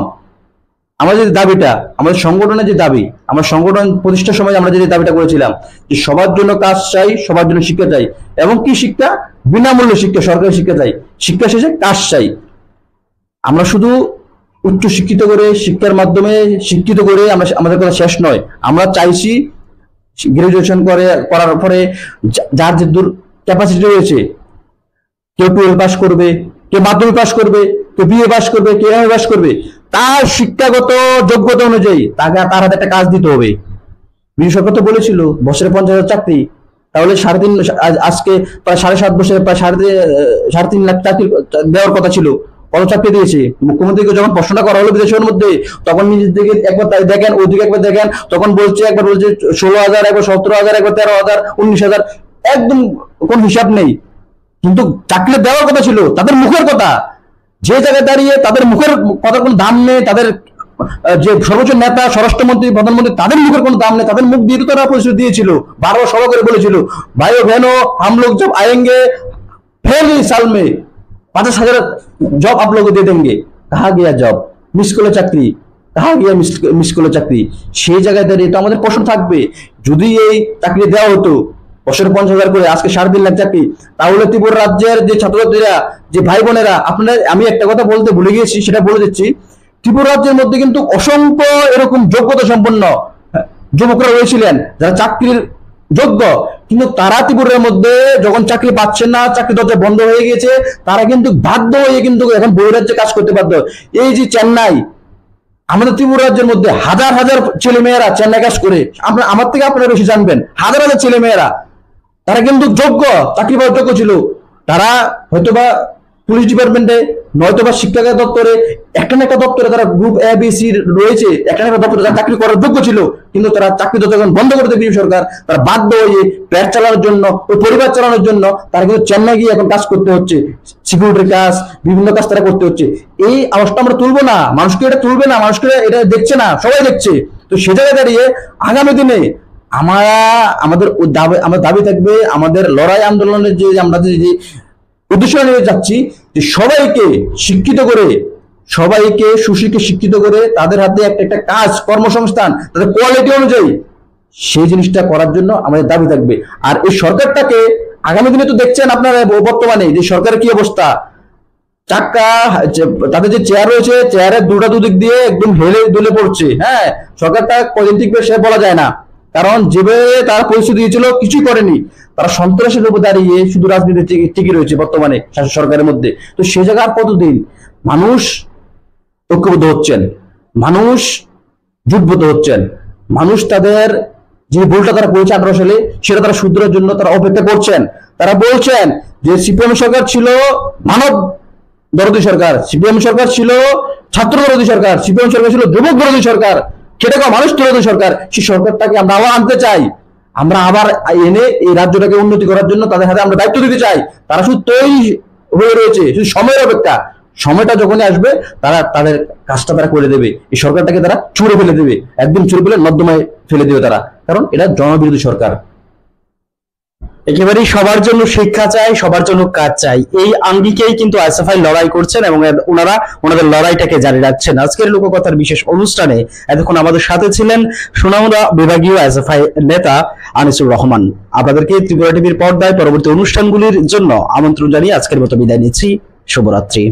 আমাদের যে দাবিটা, আমাদের সংগঠনের যে দাবি, আমরা সংগঠন প্রতিষ্ঠার সময় আমরা যে দাবিটা করেছিলাম যে সবার জন্য কাজ চাই, সবার জন্য শিক্ষা চাই, এবং কি শিক্ষা? বিনামূল্যে শিক্ষা, সরকারি শিক্ষা চাই, শিক্ষা শেষে কাজ চাই। আমরা শুধু উচ্চ শিক্ষিত করে শিক্ষার মাধ্যমে শিক্ষিত করে আমাদের কথা শেষ নয়, আমরা চাইছি গ্রাজুয়েশন করার পরে যার যে দূর ক্যাপাসিটি রয়েছে, কেউ 12 পাস করবে, কেউ মাধ্যমিক পাস করবে, কেউ বিএ পাস করবে, কেউ এমএ পাস করবে, তার শিক্ষাগত যোগ্যতা অনুযায়ী তার হাতে একটা কাজ দিতে হবে। বিজু সরকার তো বলেছিল বছরে 50,000 চাকরি, তাহলে আজকে প্রায় 7.5 বছরে প্রায় 3.5 লাখ চাকরি দেওয়ার কথা ছিল। কত চাকরি দিয়েছে? মুখ্যমন্ত্রীকে যখন প্রশ্নটা করা হলো বিদেশের মধ্যে, তখন নিজের দিকে একবার দেখেন, ওইদিকে একবার দেখেন, তখন একবার বলছে 16,000, একবার 17,000, একবার 13,000, 19,000, একদম কোন হিসাব নেই। কিন্তু চাকরি দেওয়ার কথা ছিল, তাদের মুখের কথা, যে জায়গায় দাঁড়িয়ে তাদের মুখের কথার কোনো দাম নেই, তাদের যে সর্বোচ্চ নেতা, স্বরাষ্ট্রমন্ত্রী, প্রধানমন্ত্রী, তাদের মুখের কোনো দাম নেই, তাদের মুখ দিয়ে তো তারা প্রতিশ্রুতি দিয়েছিল, বারবার সভা করে বলেছিল ভাইও बहनों हम लोग जब आएंगे पहले साल में 50,000 जॉब आप लोग दे देंगे। कहा गया जॉब? मिस कॉल চাকরি, कहा गया मिस कॉल চাকরি। সেই জায়গায় দাঁড়িয়ে তো আমাদের প্রশ্ন থাকবে, যদি এই চাকরি দেওয়া হতো বছরে 50,000 করে, আজকে 3.5 লাখ চাকরি, তাহলে ত্রিপুরা রাজ্যের যে ছাত্রছাত্রীরা, যে ভাই বোনেরা, আমি একটা কথা বলতে ভুলে গিয়েছি, সেটা বলে দিচ্ছি। ত্রিপুরা রাজ্যের মধ্যে কিন্তু অসংখ্য এরকম যোগ্যতা সম্পন্ন যুবকরা রয়েছিলেন যারা চাকরির যোগ্য, কিন্তু তারা ত্রিপুরার মধ্যে যখন চাকরি পাচ্ছেন না, চাকরি দরজা বন্ধ হয়ে গেছে, তারা কিন্তু বাধ্য হয়ে কিন্তু এখন বহিরাজ্যে কাজ করতে বাধ্য। এই যে চেন্নাই, আমাদের ত্রিপুরা রাজ্যের মধ্যে হাজার হাজার ছেলে মেয়েরা চেন্নাই কাজ করে, আমার থেকে আপনারা বেশি জানবেন, হাজার হাজার ছেলে মেয়েরা, তারা কিন্তু যোগ্য, চাকরি পাওয়ার যোগ্য ছিল। তারা হয়তোবা পুলিশ ডিপার্টমেন্টে, নয়তোবা শিক্ষা দপ্তরে, একটা না একটা দপ্তরে তারা গ্রুপ এ বি সি রয়েছে, একটা না একটা দপ্তরে তারা চাকরি করার যোগ্য ছিল, কিন্তু তারা চাকরি যখন বন্ধ করে দেবে সরকার, তারা বাধ্য হয়ে পেট চালানোর জন্য, ওই পরিবার চালানোর জন্য তারা কিন্তু চেন্নাই গিয়ে এখন কাজ করতে হচ্ছে, সিকিউরিটির কাজ, বিভিন্ন কাজ তারা করতে হচ্ছে। এই আওয়াজটা আমরা তুলবো না, মানুষকে এটা তুলবে না, মানুষকে এটা দেখছে না, সবাই দেখছে। তো সে জায়গায় দাঁড়িয়ে আগামী দিনে আমাদের দাবি থাকবে, আমাদের লড়াই আন্দোলনের যে আমরা যে উদ্দেশ্য নিয়ে যাচ্ছি, যে সবাইকে শিক্ষিত করে, সবাইকে শিক্ষিত করে তাদের হাতে একটা কাজ, কর্মসংস্থান, তাদের কোয়ালিটি অনুযায়ী সেই জিনিসটা করার জন্য আমাদের দাবি থাকবে। আর এই সরকারটাকে আগামী দিনে তো দেখছেন আপনারা বর্তমানে যে সরকারের কি অবস্থা, চাকা তাদের যে চেয়ার রয়েছে, চেয়ারের দুদিক দিয়ে একদম হেলে দুলে পড়ছে। হ্যাঁ, সরকারটা কদিন টিকবে সে বলা যায় না, কারণ যেভাবে তারা পরিস্থিতি দিয়েছিল কিছুই করেনি, তারা সন্ত্রাসের উপর দাঁড়িয়ে শুধু রাজনীতি টিকে রয়েছে বর্তমানে শাসক সরকারের মধ্যে। তো সে জায়গায় কতদিন মানুষ ঐক্যবদ্ধ হচ্ছেন, মানুষ জুটবদ্ধ হচ্ছেন, মানুষ তাদের যে ভুলটা তারা করেছে 18 সালে সেটা তারা শুধরানোর জন্য তারা অপেক্ষা করছেন। তারা বলছেন যে সিপিএম সরকার ছিল মানব দরদী সরকার, সিপিএম সরকার ছিল ছাত্র দরদী সরকার, সিপিএম সরকার ছিল যুবক দরদী সরকার, খেটে খাওয়া মানুষ দরদী সরকার। সেই সরকারটাকে আমরা আবার আনতে চাই, আমরা আবার এনে এই রাজ্যটাকে উন্নতি করার জন্য তাদের হাতে আমরা দায়িত্ব দিতে চাই। তারা শুধু তৈরি হয়ে রয়েছে, শুধু সময়ের অপেক্ষা, সময়টা যখনই আসবে তারা তাদের কাজটা তারা করে দেবে, এই সরকারটাকে তারা ছুঁড়ে ফেলে দেবে, একদম ছুঁড়ে ফেলে নর্দমায় ফেলে দেবে তারা, কারণ এটা জনবিরোধী সরকার। একেবারেই সবার জন্য শিক্ষা চাই, সবার জন্য কাজ চাই, এই আঙ্গিকেই কিন্তু এসএফআই লড়াই করছেন এবং ওনারা ওনাদের লড়াইটাকে জারি রাখছেন। আজকের লোককথার বিশেষ অনুষ্ঠানে এতক্ষণ আমাদের সাথে ছিলেন সুনামুরা বিভাগীয় এসএফআই নেতা আনিসুর রহমান। আপনাদেরকে ত্রিপুরা টিভির পর্দায় পরবর্তী অনুষ্ঠানগুলির জন্য আমন্ত্রণ জানিয়ে আজকের মতো বিদায় নিচ্ছি। শুভরাত্রি।